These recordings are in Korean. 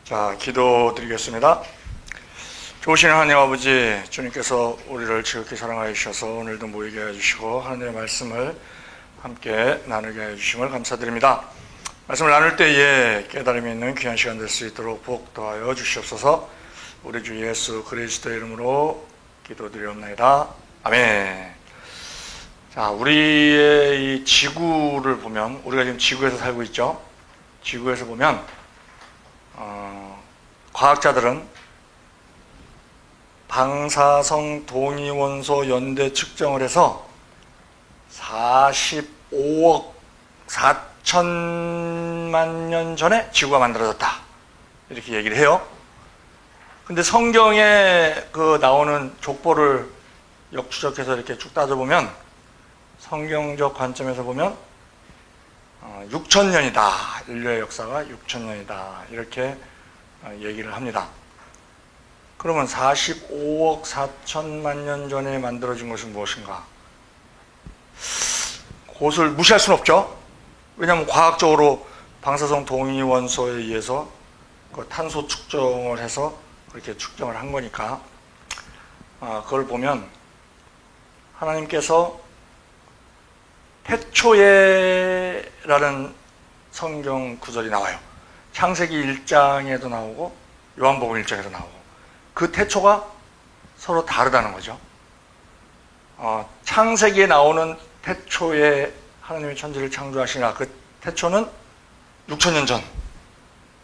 자, 기도드리겠습니다. 좋으신 하나님 아버지, 주님께서 우리를 지극히 사랑하여 주셔서 오늘도 모이게 해주시고 하나님의 말씀을 함께 나누게 해주심을 감사드립니다. 말씀을 나눌 때에 깨달음이 있는 귀한 시간 될 수 있도록 복 더하여 주시옵소서. 우리 주 예수 그리스도의 이름으로 기도드리옵나이다. 아멘. 자, 우리의 이 지구를 보면, 우리가 지금 지구에서 살고 있죠. 지구에서 보면 과학자들은 방사성 동위원소 연대 측정을 해서 45억 4천만 년 전에 지구가 만들어졌다, 이렇게 얘기를 해요. 근데 성경에 나오는 족보를 역추적해서 이렇게 쭉 따져보면, 성경적 관점에서 보면 6천년이다, 인류의 역사가 6천년이다, 이렇게 얘기를 합니다. 그러면 45억 4천만 년 전에 만들어진 것은 무엇인가? 그것을 무시할 수는 없죠. 왜냐하면 과학적으로 방사성 동위원소에 의해서 그 탄소 측정을 해서 그렇게 측정을 한 거니까. 그걸 보면 하나님께서 태초에라는 성경 구절이 나와요. 창세기 1장에도 나오고 요한복음 1장에도 나오고. 그 태초가 서로 다르다는 거죠. 창세기에 나오는 태초에 하나님이 천지를 창조하시나, 그 태초는 6천년 전,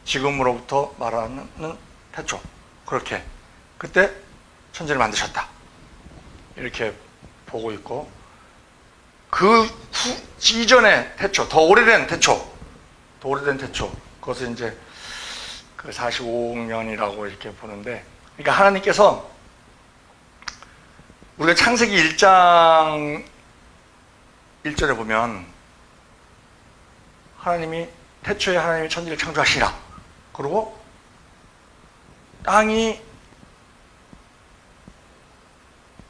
지금으로부터 말하는 태초, 그렇게 그때 천지를 만드셨다, 이렇게 보고 있고, 그 이전의 태초, 더 오래된 태초, 그것을 이제 그 45억 년이라고 이렇게 보는데, 그러니까 하나님께서 우리가 창세기 1장 1절에 보면 태초에 하나님이 천지를 창조하시라, 그리고 땅이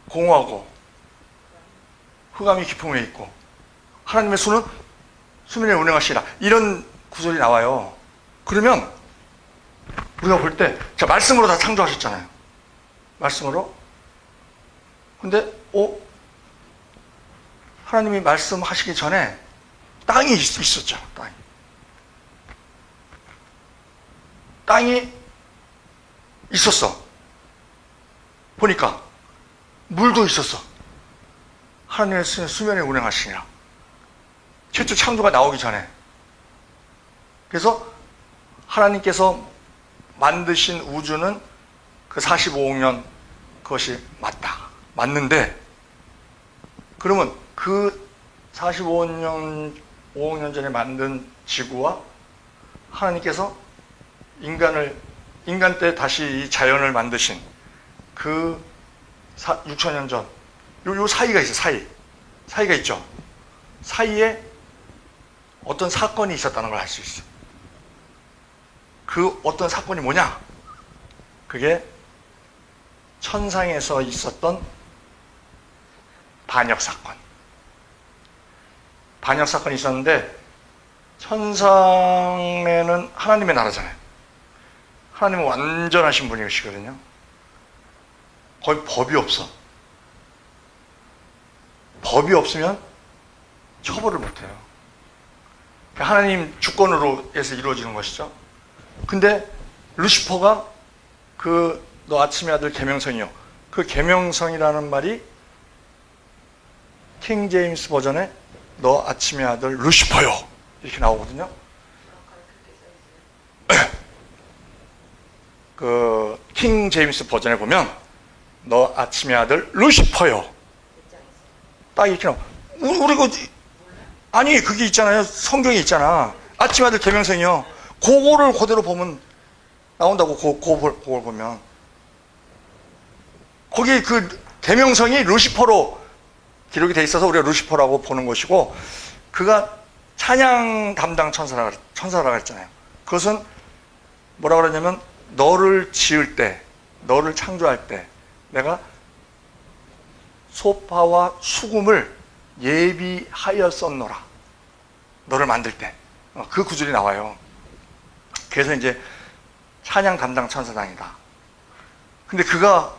공허하고 흑암이 깊음에 있고 하나님의 손은 수면에 운행하시라, 이런 구절이 나와요. 그러면 우리가 볼 때, 자, 말씀으로 다 창조하셨잖아요. 말씀으로. 근데 하나님이 말씀하시기 전에 땅이 있었죠. 땅이 있었어. 보니까 물도 있었어. 하나님의 수면에 운행하시니라. 최초 창조가 나오기 전에. 그래서 하나님께서 만드신 우주는 그 45억 년, 그것이 맞는데, 그러면 그 45억 년, 5억 년 전에 만든 지구와 하나님께서 인간 때 다시 이 자연을 만드신 그 6천년 전, 요 사이가 있어요. 사이가 있죠. 사이에 어떤 사건이 있었다는 걸 알 수 있어요. 그 어떤 사건이 뭐냐? 그게 천상에서 있었던 반역사건이 있었는데, 천상에는 하나님의 나라잖아요. 하나님은 완전하신 분이시거든요. 거의 법이 없어. 법이 없으면 처벌을 못해요. 하나님 주권으로 해서 이루어지는 것이죠. 근데 루시퍼가 너 아침의 아들 계명성이요, 그 계명성이라는 말이 킹 제임스 버전에 너 아침의 아들 루시퍼요, 이렇게 나오거든요. 그 킹 제임스 버전에 보면 너 아침의 아들 루시퍼요, 딱 이렇게 나와. 아니, 그게 있잖아요. 성경에 있잖아. 아침의 아들 계명성이요. 그거를 그대로 보면 나온다고. 그걸 보면 거기 그 계명성이 루시퍼로 기록이 돼 있어서 우리가 루시퍼라고 보는 것이고, 그가 찬양 담당 천사라 했잖아요. 그것은 뭐라 그러냐면, 너를 지을 때, 너를 창조할 때 내가 소파와 수금을 예비하였었노라, 너를 만들 때. 그 구절이 나와요. 그래서 이제 찬양 담당 천사장이다. 근데 그가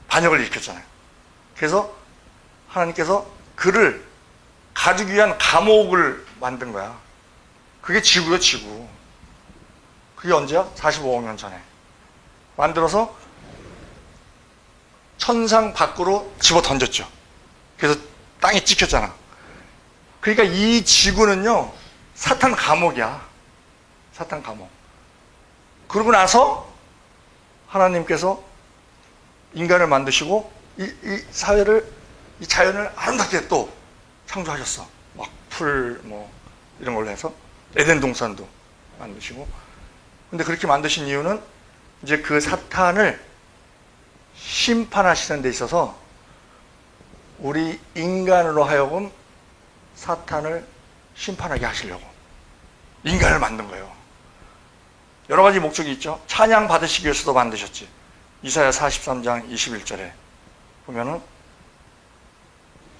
반역을 일으켰잖아요. 그래서 하나님께서 그를 가두기 위한 감옥을 만든 거야. 그게 지구요, 지구. 그게 언제야? 45억 년 전에. 만들어서 천상 밖으로 집어 던졌죠. 그래서 땅에 찍혔잖아. 그러니까 이 지구는요, 사탄 감옥이야. 사탄 감옥. 그러고 나서 하나님께서 인간을 만드시고 이 사회를, 이 자연을 아름답게 또 창조하셨어. 막 풀, 뭐 이런 걸로 해서 에덴 동산도 만드시고. 근데 그렇게 만드신 이유는 이제 그 사탄을 심판하시는 데 있어서 우리 인간으로 하여금 사탄을 심판하게 하시려고 인간을 만든 거예요. 여러 가지 목적이 있죠. 찬양 받으시기 위해서도 만드셨지. 이사야 43장 21절에 보면은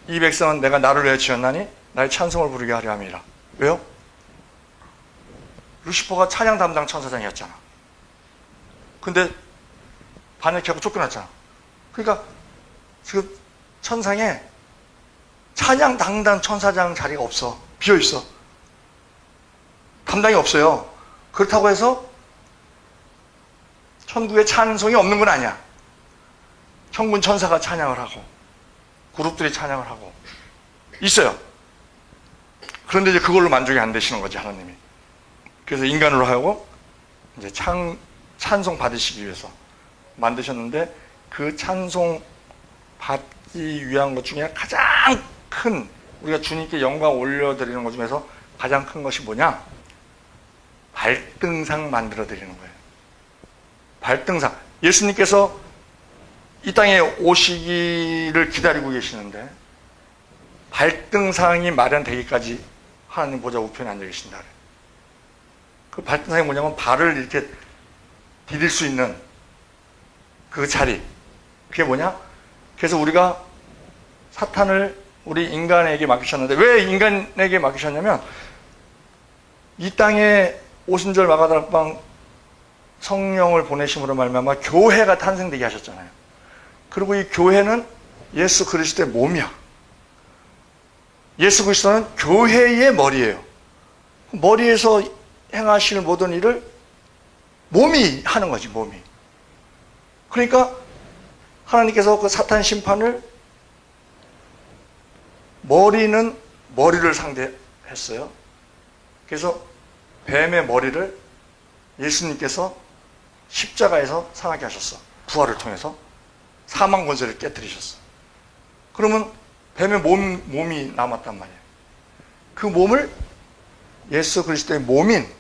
이 백성은 내가 나를 위하여 지었나니 나의 찬송을 부르게 하려 함이라. 왜요? 루시퍼가 찬양 담당 천사장이었잖아. 근데 반역하고 쫓겨났잖아. 그러니까 지금 천상에 찬양 담당 천사장 자리가 없어. 비어있어. 담당이 없어요. 그렇다고 해서 천국에 찬송이 없는 건 아니야. 천군 천사가 찬양을 하고 그룹들이 찬양을 하고 있어요. 그런데 이제 그걸로 만족이 안 되시는 거지, 하나님이. 그래서 인간으로 하여금 이제 찬송 받으시기 위해서 만드셨는데, 그 찬송 받기 위한 것 중에 가장 큰, 우리가 주님께 영광 올려드리는 것 중에서 가장 큰 것이 뭐냐? 발등상 만들어 드리는 거예요. 발등상. 예수님께서 이 땅에 오시기를 기다리고 계시는데 발등상이 마련되기까지 하나님 보좌 우편에 앉아 계신다. 그 발등상이 뭐냐면 발을 이렇게 디딜 수 있는 그 자리. 그게 뭐냐? 그래서 우리가 사탄을 우리 인간에게 맡기셨는데, 왜 인간에게 맡기셨냐면 이 땅에 오순절 마가다락방 성령을 보내심으로 말미암아 교회가 탄생되게 하셨잖아요. 그리고 이 교회는 예수 그리스도의 몸이야. 예수 그리스도는 교회의 머리예요. 머리에서 행하실 모든 일을 몸이 하는 거지, 몸이. 그러니까 하나님께서 그 사탄 심판을, 머리는 머리를 상대했어요. 그래서 뱀의 머리를 예수님께서 십자가에서 상하게 하셨어. 부활을 통해서 사망 권세를 깨뜨리셨어. 그러면 뱀의 몸이 남았단 말이에요. 그 몸을 예수 그리스도의 몸인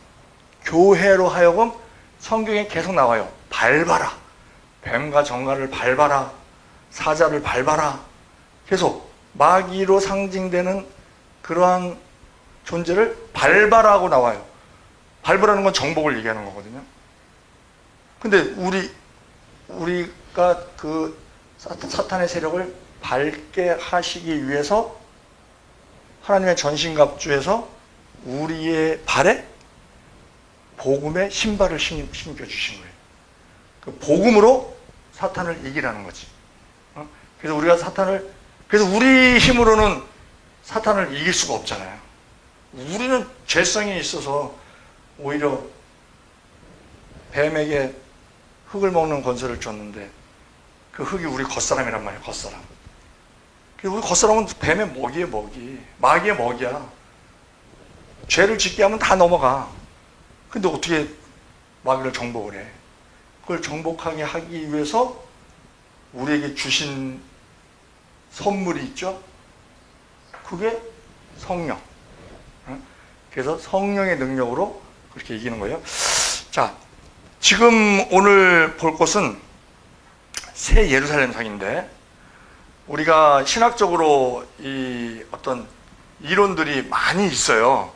교회로 하여금 성경에 계속 나와요. 밟아라. 뱀과 정갈을 밟아라. 사자를 밟아라. 계속 마귀로 상징되는 그러한 존재를 밟아라고 나와요. 밟으라는 건 정복을 얘기하는 거거든요. 근데 우리가 그 사탄의 세력을 밟게 하시기 위해서 하나님의 전신갑주에서 우리의 발에 복음의 신발을 신겨주신 거예요. 그 복음으로 사탄을 이기라는 거지. 그래서 우리가 그래서 우리 힘으로는 사탄을 이길 수가 없잖아요. 우리는 죄성이 있어서 오히려 뱀에게 흙을 먹는 권세를 줬는데 그 흙이 우리 겉사람이란 말이에요. 겉사람. 우리 겉사람은 뱀의 먹이에요. 먹이. 마귀의 먹이야. 죄를 짓게 하면 다 넘어가. 근데 어떻게 마귀를 정복을 해? 그걸 정복하게 하기 위해서 우리에게 주신 선물이 있죠? 그게 성령. 그래서 성령의 능력으로 그렇게 이기는 거예요. 자, 지금 오늘 볼 것은 새 예루살렘상인데, 우리가 신학적으로 이 어떤 이론들이 많이 있어요.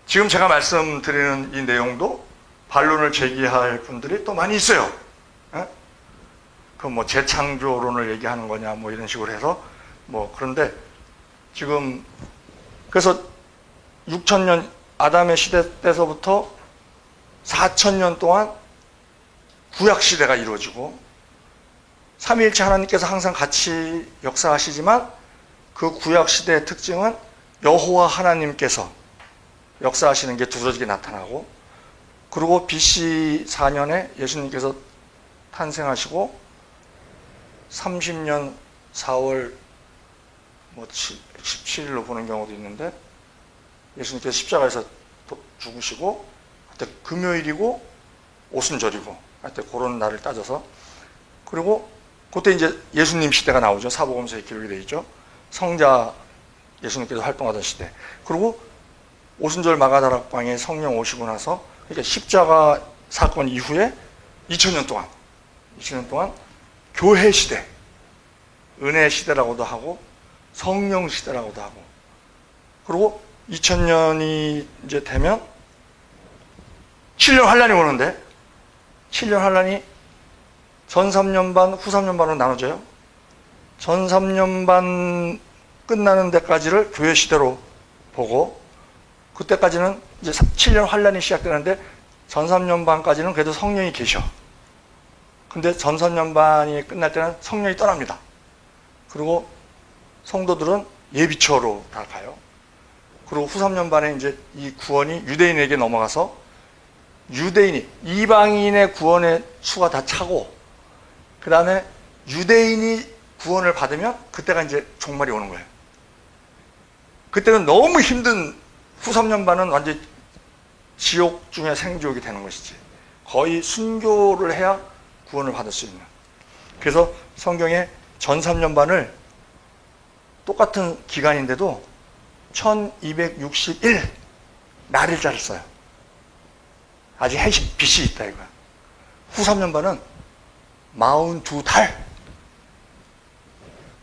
지금 제가 말씀드리는 이 내용도 반론을 제기할 분들이 또 많이 있어요. 그 뭐 재창조론을 얘기하는 거냐 뭐 이런 식으로 해서 뭐, 그런데 지금 그래서 6,000년 아담의 시대 때서부터 4,000년 동안 구약시대가 이루어지고 삼위일체 하나님께서 항상 같이 역사하시지만 그 구약시대의 특징은 여호와 하나님께서 역사하시는 게 두드러지게 나타나고, 그리고 BC 4년에 예수님께서 탄생하시고 30년 4월 17일로 보는 경우도 있는데, 예수님께서 십자가에서 죽으시고 하여튼 금요일이고 오순절이고 하여튼 그런 날을 따져서, 그리고 그때 이제 예수님 시대가 나오죠. 사복음서에 기록이 되어 있죠. 성자 예수님께서 활동하던 시대. 그리고 오순절 마가다락방에 성령 오시고 나서, 그러니까 십자가 사건 이후에 2000년 동안 교회 시대, 은혜 시대라고도 하고 성령 시대라고도 하고, 그리고 2000년이 이제 되면 7년 환란이 오는데, 7년 환란이 전 3년 반, 후 3년 반으로 나눠져요. 전 3년 반 끝나는 데까지를 교회 시대로 보고, 그때까지는 이제 7년 환란이 시작되는데 전 3년 반까지는 그래도 성령이 계셔. 근데 전 3년 반이 끝날 때는 성령이 떠납니다. 그리고 성도들은 예비처로 다 가요. 그리고 후 3년 반에 이제 이 구원이 유대인에게 넘어가서, 유대인이, 이방인의 구원의 수가 다 차고, 그 다음에 유대인이 구원을 받으면 그때가 이제 종말이 오는 거예요. 그때는 너무 힘든, 후 3년 반은 완전 지옥 중에 생지옥이 되는 것이지, 거의 순교를 해야 구원을 받을 수 있는. 그래서 성경에 전 3년 반을 똑같은 기간인데도 1261 날일자를 써요. 아직 해시 빛이 있다 이거야. 후 3년 반은 42달,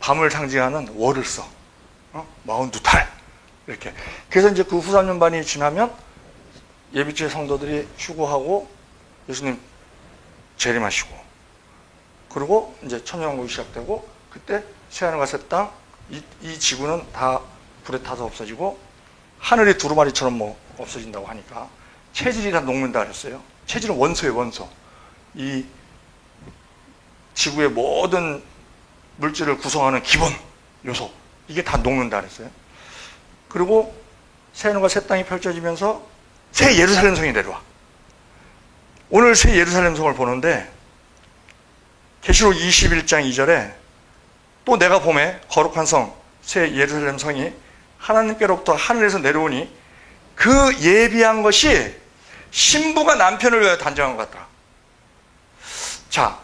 밤을 상징하는 월을 써. 42달 이렇게. 그래서 이제 그 후 3년 반이 지나면 예비체 성도들이 휴거하고 예수님 재림하시고, 그리고 이제 천년왕국이 시작되고, 그때 새하늘과 새 땅, 이 지구는 다 불에 타서 없어지고 하늘이 두루마리처럼 뭐 없어진다고 하니까 체질이 다 녹는다 그랬어요. 체질은 원소예요, 원소. 이 지구의 모든 물질을 구성하는 기본 요소, 이게 다 녹는다 그랬어요. 그리고 새하늘과 새 땅이 펼쳐지면서 새 예루살렘 성이 내려와. 오늘 새 예루살렘 성을 보는데 계시록 21장 2절에 또 내가 보매 거룩한 성, 새 예루살렘 성이 하나님께로부터 하늘에서 내려오니 그 예비한 것이 신부가 남편을 위하여 단정한 것 같다. 자,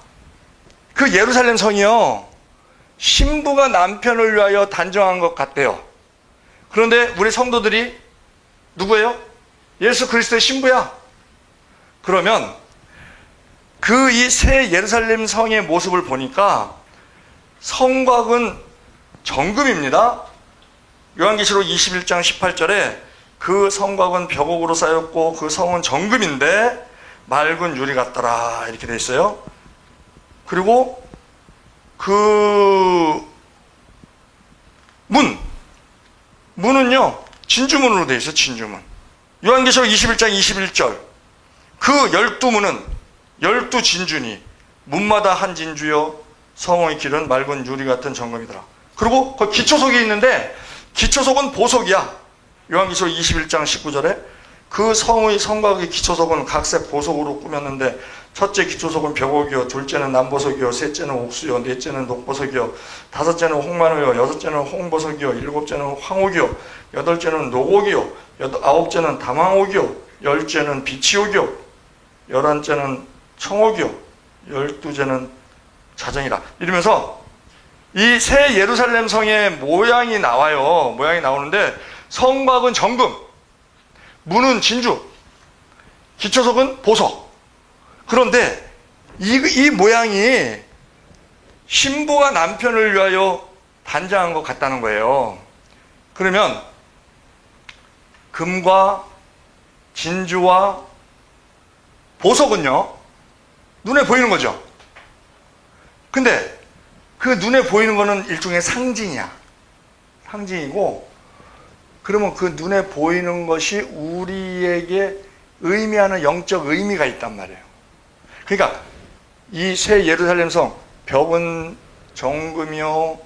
그 예루살렘 성이요, 신부가 남편을 위하여 단정한 것 같대요. 그런데 우리 성도들이 누구예요? 예수 그리스도의 신부야. 그러면 그 이 새 예루살렘 성의 모습을 보니까 성곽은 정금입니다. 요한계시록 21장 18절에 그 성곽은 벽옥으로 쌓였고 그 성은 정금인데 맑은 유리 같더라 이렇게 돼 있어요. 그리고 그 문은요 진주문으로 돼 있어요. 진주문. 요한계시록 21장 21절 그 12문은 12진주니 문마다 한 진주여 성의 길은 맑은 유리 같은 정금이더라. 그리고 그 기초석이 있는데 기초석은 보석이야. 요한계시록 21장 19절에 그 성의 성곽의 기초석은 각색 보석으로 꾸몄는데 첫째 기초석은 벽옥이요, 둘째는 남보석이요, 셋째는 옥수요, 넷째는 녹보석이요, 다섯째는 홍만호요, 여섯째는 홍보석이요, 일곱째는 황옥이요, 여덟째는 녹옥이요, 아홉째는 담황옥이요, 열째는 비치옥이요, 열한째는 청옥이요, 열두째는 자정이라. 이러면서 이 새 예루살렘 성의 모양이 나와요. 모양이 나오는데 성곽은 정금, 문은 진주, 기초석은 보석. 그런데 이 모양이 신부가 남편을 위하여 단장한 것 같다는 거예요. 그러면 금과 진주와 보석은요 눈에 보이는 거죠. 근데 그 눈에 보이는 거는 일종의 상징이야. 상징이고, 그러면 그 눈에 보이는 것이 우리에게 의미하는 영적 의미가 있단 말이에요. 그러니까 이 새 예루살렘 성, 벽은 정금이요,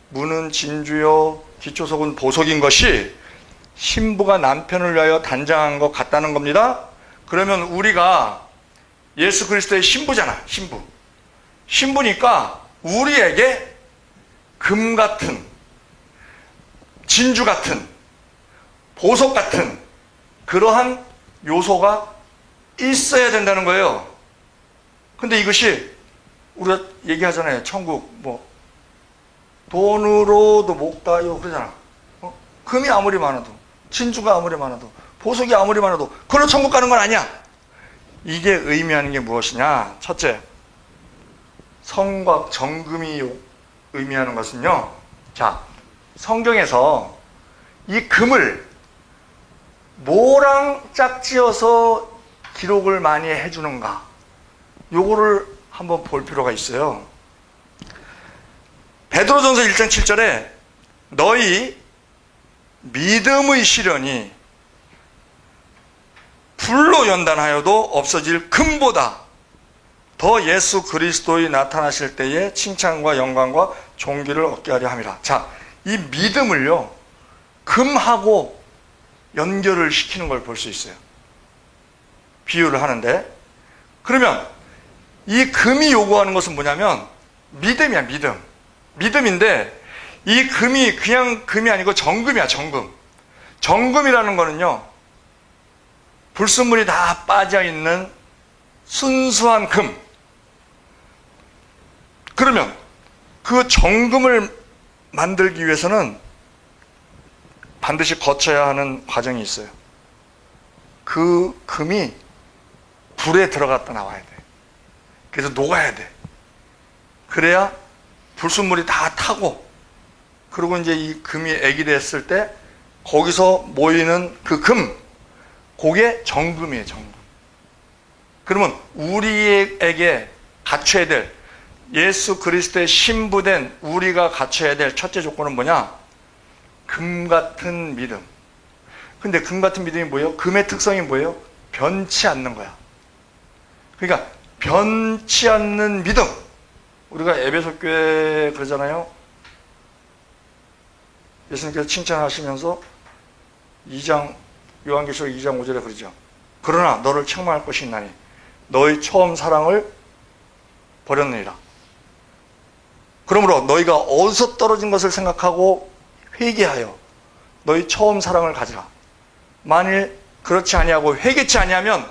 문은 진주요, 기초석은 보석인 것이 신부가 남편을 위하여 단장한 것 같다는 겁니다. 그러면 우리가 예수 그리스도의 신부잖아. 신부니까 우리에게 금 같은, 진주 같은, 보석 같은 그러한 요소가 있어야 된다는 거예요. 근데 이것이 우리가 얘기하잖아요. 천국 돈으로도 못 가요 그러잖아. 금이 아무리 많아도, 진주가 아무리 많아도, 보석이 아무리 많아도 그걸로 천국 가는 건 아니야. 이게 의미하는 게 무엇이냐? 첫째, 성곽 정금이 의미하는 것은요, 자, 성경에서 이 금을 뭐랑 짝지어서 기록을 많이 해주는가, 요거를 한번 볼 필요가 있어요. 베드로전서 1장 7절에 너희 믿음의 시련이 불로 연단하여도 없어질 금보다 더 예수 그리스도의 나타나실 때에 칭찬과 영광과 존귀를 얻게 하려 함이라. 자, 이 믿음을요, 금하고 연결을 시키는 걸 볼 수 있어요. 비유를 하는데, 그러면 이 금이 요구하는 것은 뭐냐면 믿음이야. 믿음인데 이 금이 그냥 금이 아니고 정금이야. 정금이라는 거는요, 불순물이 다 빠져있는 순수한 금. 그러면 그 정금을 만들기 위해서는 반드시 거쳐야 하는 과정이 있어요. 그 금이 불에 들어갔다 나와야 돼. 그래서 녹아야 돼. 그래야 불순물이 다 타고, 그리고 이제 이 금이 액이 때 거기서 모이는 그 금, 그게 정금이에요. 그러면 우리에게 갖춰야 될, 예수 그리스도의 신부된 우리가 갖춰야 될 첫째 조건은 뭐냐? 금 같은 믿음. 근데 금 같은 믿음이 뭐예요? 금의 특성이 뭐예요? 변치 않는 거야. 그러니까 변치 않는 믿음. 우리가 에베소 교회 그러잖아요. 예수님께서 칭찬하시면서 2장, 요한계시록 2장 5절에 그러죠. 그러나 너를 책망할 것이 있나니 너의 처음 사랑을 버렸느니라. 그러므로 너희가 어디서 떨어진 것을 생각하고 회개하여 너희 처음 사랑을 가지라. 만일 그렇지 아니하고 회개치 아니하면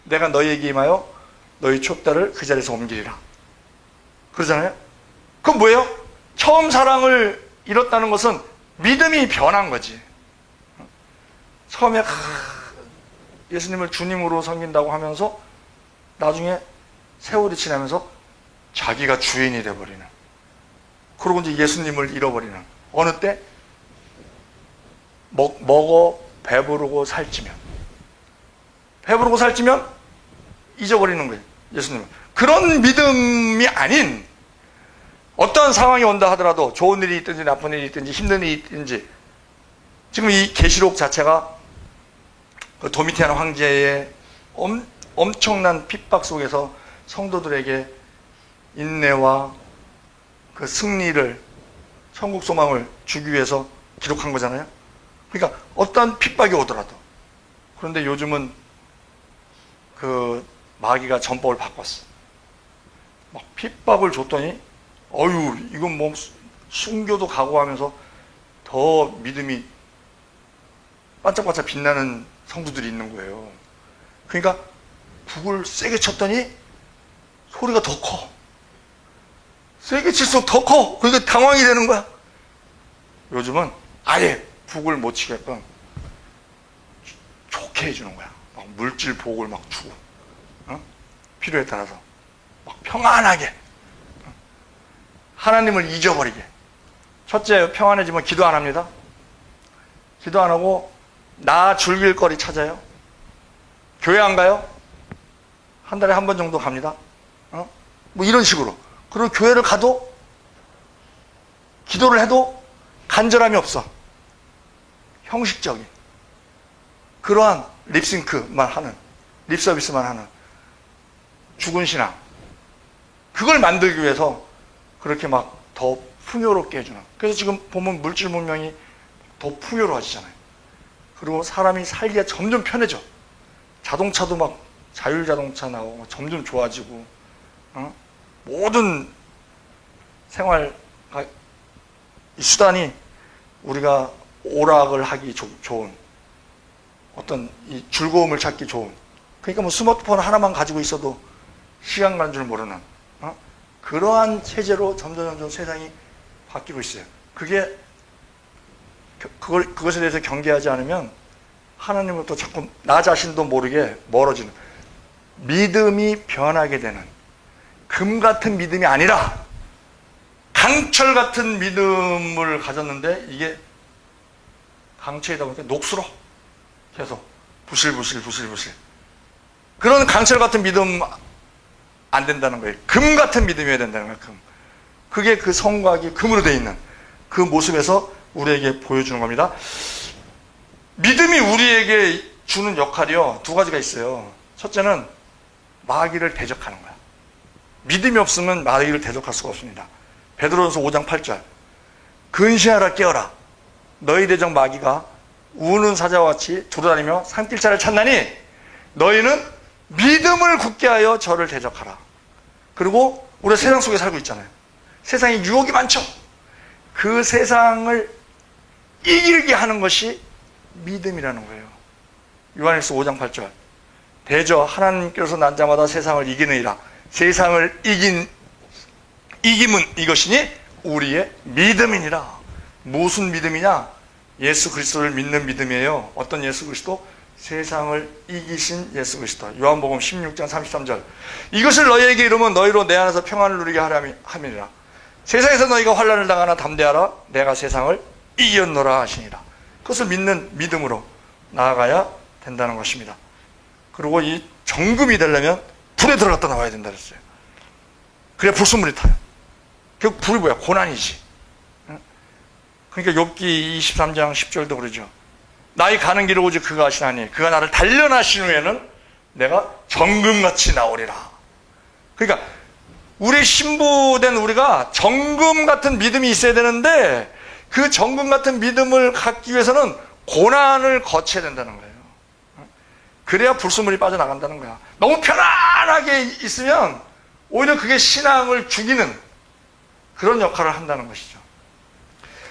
내가 너희에게 임하여 너희 촛대를 그 자리에서 옮기리라. 그러잖아요. 그건 뭐예요? 처음 사랑을 잃었다는 것은 믿음이 변한 거지. 처음에 예수님을 주님으로 섬긴다고 하면서 나중에 세월이 지나면서 자기가 주인이 돼버리는, 그리고 이제 예수님을 잃어버리는, 어느 때 먹어 배부르고 살찌면 잊어버리는 거예요. 예수님은 그런 믿음이 아닌, 어떠한 상황이 온다 하더라도 좋은 일이 있든지 나쁜 일이 있든지 힘든 일이 있든지, 지금 이 계시록 자체가 그 도미티안 황제의 엄청난 핍박 속에서 성도들에게 인내와 그 승리를, 천국 소망을 주기 위해서 기록한 거잖아요. 그러니까 어떠한 핍박이 오더라도. 그런데 요즘은 그 마귀가 전법을 바꿨어. 막 핍박을 줬더니 이건 뭐 순교도 각오하면서 더 믿음이 반짝반짝 빛나는 성도들이 있는 거예요. 그러니까 북을 세게 쳤더니 소리가 더 커. 세게 칠수록 더 커. 그러니까 당황이 되는 거야. 요즘은 아예 북을 못 치게끔 좋게 해주는 거야. 막 물질 복을 막 주고, 필요에 따라서 막 평안하게, 하나님을 잊어버리게. 첫째, 평안해지면 기도 안 합니다. 기도 안 하고 나 즐길 거리 찾아요. 교회 안 가요? 한 달에 한 번 정도 갑니다. 뭐 이런 식으로. 그리고 교회를 가도, 기도를 해도 간절함이 없어. 형식적인 그러한 립싱크만 하는, 립서비스만 하는 죽은 신앙. 그걸 만들기 위해서 그렇게 막 더 풍요롭게 해주는. 그래서 지금 보면 물질 문명이 더 풍요로워지잖아요. 그리고 사람이 살기가 점점 편해져. 자동차도 막 자율자동차 나오고 점점 좋아지고, 모든 생활 이 수단이 우리가 오락을 하기 좋은, 어떤 이 즐거움을 찾기 좋은, 그러니까 뭐 스마트폰 하나만 가지고 있어도 시간 가는 줄 모르는 그러한 체제로 점점 세상이 바뀌고 있어요. 그것에 대해서 경계하지 않으면 하나님으로부터 자꾸 나 자신도 모르게 멀어지는, 믿음이 변하게 되는, 금 같은 믿음이 아니라 강철 같은 믿음을 가졌는데 이게 강철이다 보니까 녹슬어. 계속 부실부실. 그런 강철 같은 믿음 안 된다는 거예요. 금 같은 믿음이어야 된다는 거예요. 금. 그게 그 성곽이 금으로 되어 있는 그 모습에서 우리에게 보여주는 겁니다. 믿음이 우리에게 주는 역할이요, 두 가지가 있어요. 첫째는 마귀를 대적하는 거야. 믿음이 없으면 마귀를 대적할 수가 없습니다. 베드로전서 5장 8절. 근신하라 깨어라. 너희 대적 마귀가 우는 사자와 같이 두루다니며 산길자를 찾나니 너희는 믿음을 굳게 하여 저를 대적하라. 그리고 우리가 세상 속에 살고 있잖아요. 세상에 유혹이 많죠. 그 세상을 이기게 하는 것이 믿음이라는 거예요. 요한일서 5장 8절. 대저 하나님께서 난 자마다 세상을 이기느니라. 세상을 이김은 이것이니 우리의 믿음이니라. 무슨 믿음이냐? 예수 그리스도를 믿는 믿음이에요. 어떤 예수 그리스도? 세상을 이기신 예수 그리스도. 요한복음 16장 33절. 이것을 너희에게 이루면 너희로 내 안에서 평안을 누리게 함이니라. 세상에서 너희가 환난을 당하나 담대하라. 내가 세상을 이겼노라 하시니라. 그것을 믿는 믿음으로 나아가야 된다는 것입니다. 그리고 이 정금이 되려면 불에 들어갔다 나와야 된다 그랬어요. 그래야 불순물이 타요. 결국 불이 뭐야? 고난이지. 그러니까 욥기 23장 10절도 그러죠. 나의 가는 길을 오직 그가 아시나니 그가 나를 단련하신 후에는 내가 정금같이 나오리라. 그러니까 우리 신부된 우리가 정금 같은 믿음이 있어야 되는데 그 정금 같은 믿음을 갖기 위해서는 고난을 거쳐야 된다는 거예요. 그래야 불순물이 빠져나간다는 거야. 너무 편안하게 있으면 오히려 그게 신앙을 죽이는 그런 역할을 한다는 것이죠.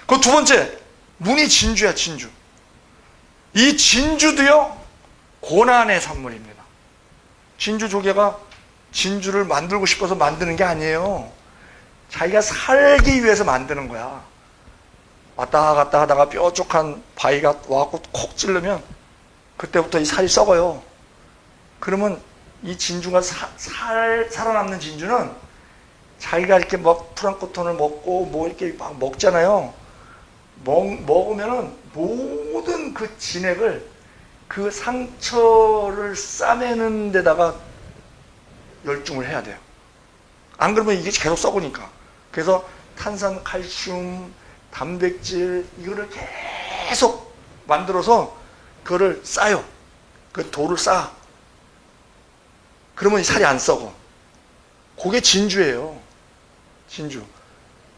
그 두 번째, 문이 진주야, 진주. 이 진주도요, 고난의 산물입니다. 진주 조개가 진주를 만들고 싶어서 만드는 게 아니에요. 자기가 살기 위해서 만드는 거야. 왔다 갔다 하다가 뾰족한 바위가 와갖고 콕 찌르면 그때부터 이 살이 썩어요. 그러면 이 진주가 살아남는 진주는 자기가 이렇게 막 프랑크톤을 먹고 뭐 이렇게 막 먹잖아요. 먹으면은 모든 그 진액을 그 상처를 싸매는 데다가 열중을 해야 돼요. 안 그러면 이게 계속 썩으니까. 그래서 탄산, 칼슘, 단백질 이거를 계속 만들어서 그거를 싸요. 그 돌을 쌓아. 그러면 이 살이 안 썩어. 그게 진주예요. 진주.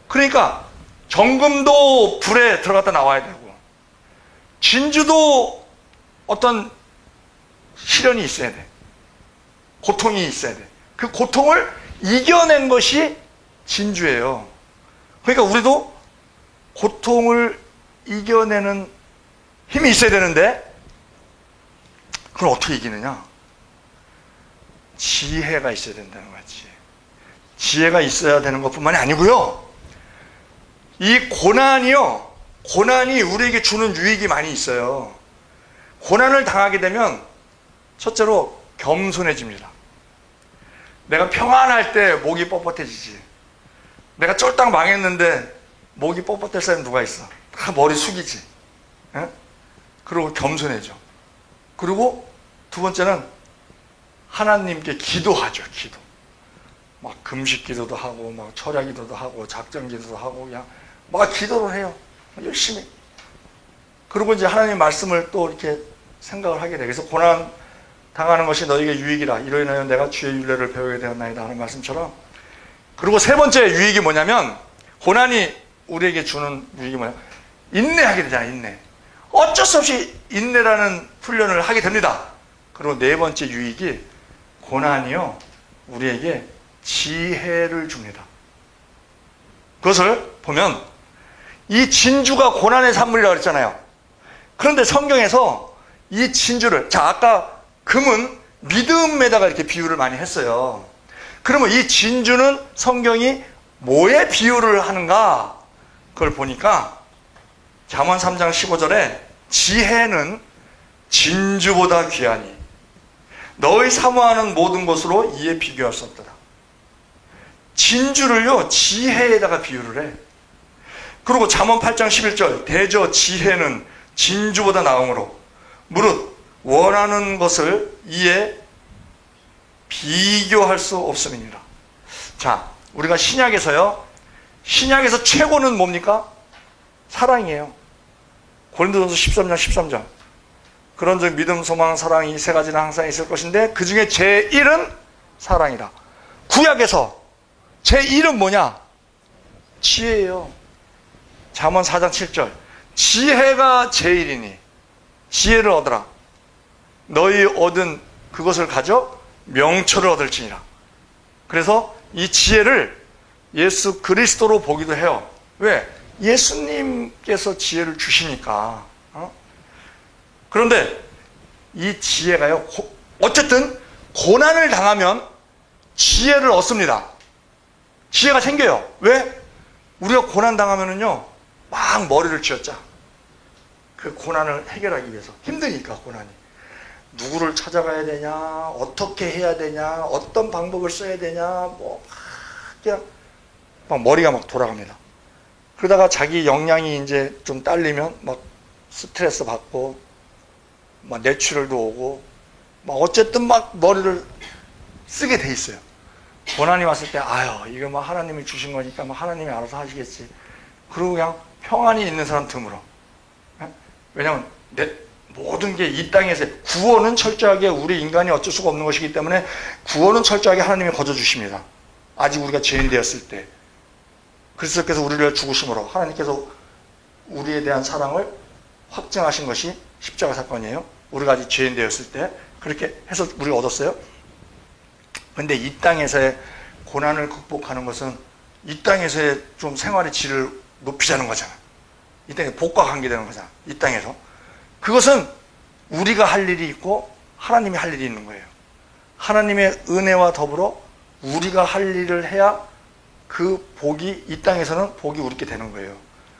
그러니까 정금도 불에 들어갔다 나와야 되고 진주도 어떤 시련이 있어야 돼. 고통이 있어야 돼. 그 고통을 이겨낸 것이 진주예요. 그러니까 우리도 고통을 이겨내는 힘이 있어야 되는데 그걸 어떻게 이기느냐? 지혜가 있어야 된다는 거지. 지혜가 있어야 되는 것뿐만이 아니고요. 이 고난이요. 고난이 우리에게 주는 유익이 많이 있어요. 고난을 당하게 되면 첫째로 겸손해집니다. 내가 평안할 때 목이 뻣뻣해지지. 내가 쫄딱 망했는데 목이 뻣뻣할 사람이 누가 있어? 다 머리 숙이지. 에? 그리고 겸손해져. 그리고 두 번째는 하나님께 기도하죠. 기도. 막 금식 기도도 하고 막 철야 기도도 하고 작정 기도도 하고 그냥 막 기도를 해요. 열심히. 그리고 이제 하나님의 말씀을 또 이렇게 생각을 하게 돼. 그래서 고난 당하는 것이 너에게 유익이라. 이로 인하여 내가 주의 율례를 배우게 되었나이다 하는 말씀처럼 그리고 세 번째 유익이 뭐냐면, 고난이 우리에게 주는 유익이 뭐냐면 인내하게 되잖아요. 인내. 어쩔 수 없이 인내라는 훈련을 하게 됩니다. 그리고 네 번째 유익이, 고난이요 우리에게 지혜를 줍니다. 그것을 보면 이 진주가 고난의 산물이라고 그랬잖아요. 그런데 성경에서 이 진주를, 자 아까 금은 믿음에다가 이렇게 비유를 많이 했어요. 그러면 이 진주는 성경이 뭐에 비유를 하는가? 그걸 보니까 잠언 3장 15절에 지혜는 진주보다 귀하니 너의 사모하는 모든 것으로 이에 비교할 수 없도다. 진주를요 지혜에다가 비유를 해. 그리고 잠언 8장 11절 대저 지혜는 진주보다 나음으로 무릇 원하는 것을 이에 비교할 수 없음이니라. 자, 우리가 신약에서요, 신약에서 최고는 뭡니까? 사랑이에요. 고린도전서 13장 13절 그런즉 믿음, 소망, 사랑 이 세 가지는 항상 있을 것인데 그 중에 제1은 사랑이라. 구약에서 제1은 뭐냐? 지혜예요. 잠언 4장 7절 지혜가 제1이니 지혜를 얻으라. 너희 얻은 그것을 가져 명철을 얻을지니라. 그래서 이 지혜를 예수 그리스도로 보기도 해요. 왜? 예수님께서 지혜를 주시니까. 그런데 이 지혜가요, 어쨌든 고난을 당하면 지혜를 얻습니다. 지혜가 생겨요. 왜? 우리가 고난 당하면은요 막 머리를 쥐어짜. 그 고난을 해결하기 위해서. 힘드니까 고난이. 누구를 찾아가야 되냐, 어떻게 해야 되냐, 어떤 방법을 써야 되냐, 뭐 그냥 막 머리가 막 돌아갑니다. 그러다가 자기 역량이 이제 좀 딸리면 막 스트레스 받고 막 뇌출혈도 오고 막 어쨌든 막 머리를 쓰게 돼 있어요. 고난이 왔을 때 아유 이거 막 하나님이 주신 거니까 막 하나님이 알아서 하시겠지. 그리고 그냥 평안이 있는 사람 드물어. 왜냐하면 모든 게 이 땅에서 구원은 철저하게 우리 인간이 어쩔 수가 없는 것이기 때문에 구원은 철저하게 하나님이 거둬주십니다. 아직 우리가 죄인 되었을 때 그리스도께서 우리를 죽으심으로 하나님께서 우리에 대한 사랑을 확증하신 것이 십자가 사건이에요. 우리가 아직 죄인 되었을 때 그렇게 해서 우리가 얻었어요. 그런데 이 땅에서의 고난을 극복하는 것은 이 땅에서의 좀 생활의 질을 높이자는 거잖아. 이 땅에 복과 관계되는 거잖아. 이 땅에서. 그것은 우리가 할 일이 있고 하나님이 할 일이 있는 거예요. 하나님의 은혜와 더불어 우리가 할 일을 해야 그 복이 이 땅에서는 복이 우리께 되는 거예요.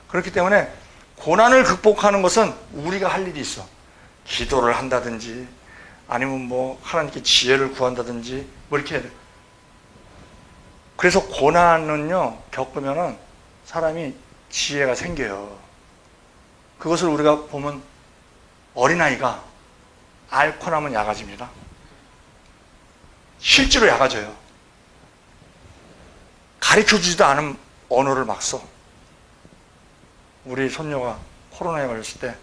그렇기 때문에 고난을 극복하는 것은 우리가 할 일이 있어. 기도를 한다든지 아니면 뭐 하나님께 지혜를 구한다든지 뭐 이렇게 해야 돼. 그래서 고난은요 겪으면은 사람이 지혜가 생겨요. 그것을 우리가 보면 어린아이가 앓고 나면 약아집니다. 실제로 약아져요. 가르쳐주지도 않은 언어를 막 써. 우리 손녀가 코로나에 걸렸을 때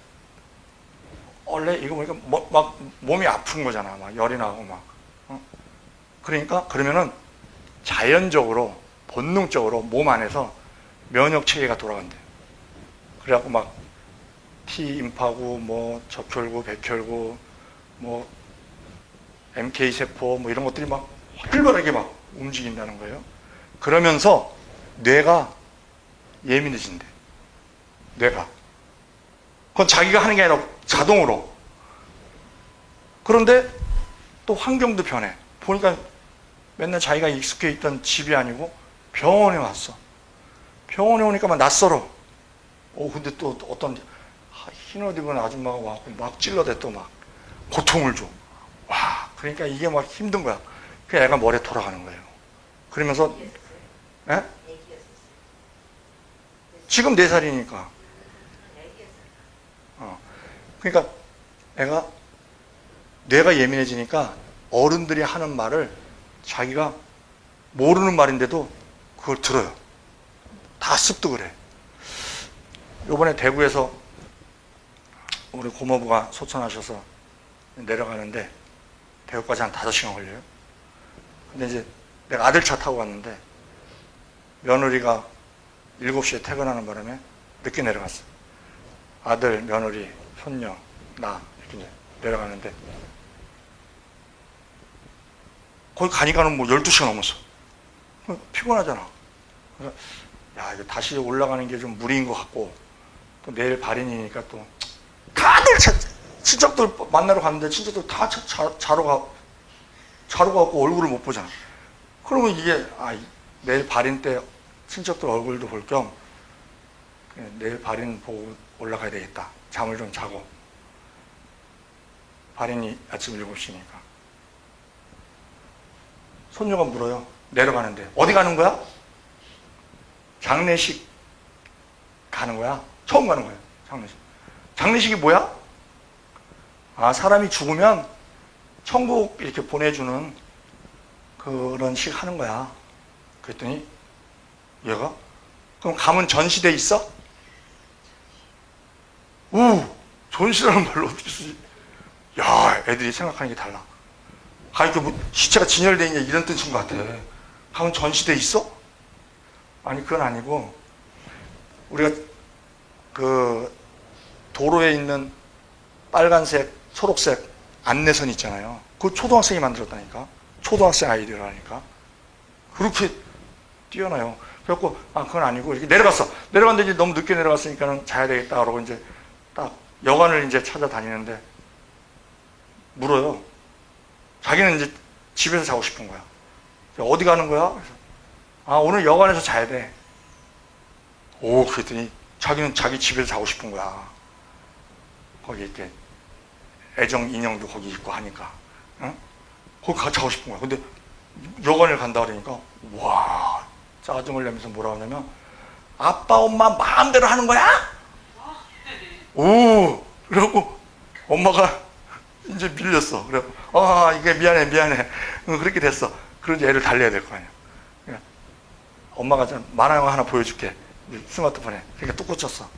원래 이거 보니까 막 몸이 아픈 거잖아. 막 열이 나고 막. 그러니까 그러면은 자연적으로 본능적으로 몸 안에서 면역 체계가 돌아간대요. 그래갖고 막 T임파구, 뭐 적혈구, 백혈구, 뭐 MK 세포 뭐 이런 것들이 막 활발하게 막 움직인다는 거예요. 그러면서 뇌가 예민해진대. 뇌가. 그건 자기가 하는 게 아니라 자동으로. 그런데 또 환경도 변해. 보니까 맨날 자기가 익숙해 있던 집이 아니고 병원에 왔어. 병원에 오니까 막 낯설어. 근데 또 어떤 흰 옷 입은 아줌마가 와서 막 찔러대 또 막 고통을 줘. 와, 그러니까 이게 막 힘든 거야. 그 애가 머리에 돌아가는 거예요. 그러면서, 예? 지금 4살이니까. 그러니까 애가 뇌가 예민해지니까 어른들이 하는 말을 자기가 모르는 말인데도 그걸 들어요. 다 습득을 해. 요번에 대구에서 우리 고모부가 소천하셔서 내려가는데 대구까지 한 5시간 걸려요. 근데 이제 내가 아들 차 타고 갔는데 며느리가 7시에 퇴근하는 바람에 늦게 내려갔어. 아들, 며느리, 손녀, 나 이렇게 내려가는데 거기 가니까는 뭐 12시가 넘었어. 피곤하잖아. 그래서 야, 이거 다시 올라가는 게 좀 무리인 것 같고, 또 내일 발인이니까 또 다들 친척들 만나러 갔는데 친척들 다 자러 가고 얼굴을 못 보잖아. 그러면 이게 내일 발인 때 친척들 얼굴도 볼 겸 내일 발인 보고 올라가야 되겠다. 잠을 좀 자고. 발인이 아침 7시니까. 손녀가 물어요. 내려가는데 어디 가는 거야? 장례식 가는 거야? 처음 가는 거야. 장례식. 장례식이 뭐야? 사람이 죽으면 천국 이렇게 보내주는 그런 식 하는 거야. 그랬더니 얘가 그럼 가면 전시돼 있어? 전시라는 말로 어떻게 쓰지? 야, 애들이 생각하는 게 달라. 이렇게 뭐 시체가 진열돼 있냐 이런 뜻인 것 같아. 가면 전시돼 있어? 아니, 그건 아니고 우리가 그 도로에 있는 빨간색, 초록색 안내선 있잖아요. 그거 초등학생이 만들었다니까. 초등학생 아이디어라니까. 그렇게 뛰어나요. 그래갖고 그건 아니고 이렇게 내려갔어. 내려갔는데 이제 너무 늦게 내려갔으니까는 자야 되겠다 그러고 이제 딱 여관을 이제 찾아다니는데 물어요. 자기는 이제 집에서 자고 싶은 거야. 어디 가는 거야? 그래서 오늘 여관에서 자야 돼. 그랬더니 자기는 자기 집에서 자고 싶은 거야. 거기 이렇게 애정 인형도 거기 있고 하니까. 응? 거기 자고 싶은 거야. 근데 여관을 간다 그러니까 와, 짜증을 내면서 뭐라 하냐면 아빠 엄마 마음대로 하는 거야? 그래갖고 엄마가 이제 밀렸어. 그래, 이게 미안해. 그렇게 됐어. 그런지 애를 달래야 될 거 아니야. 그러니까 엄마가 만화 영화 하나 보여줄게. 스마트폰에. 그러니까 뚝 꽂혔어.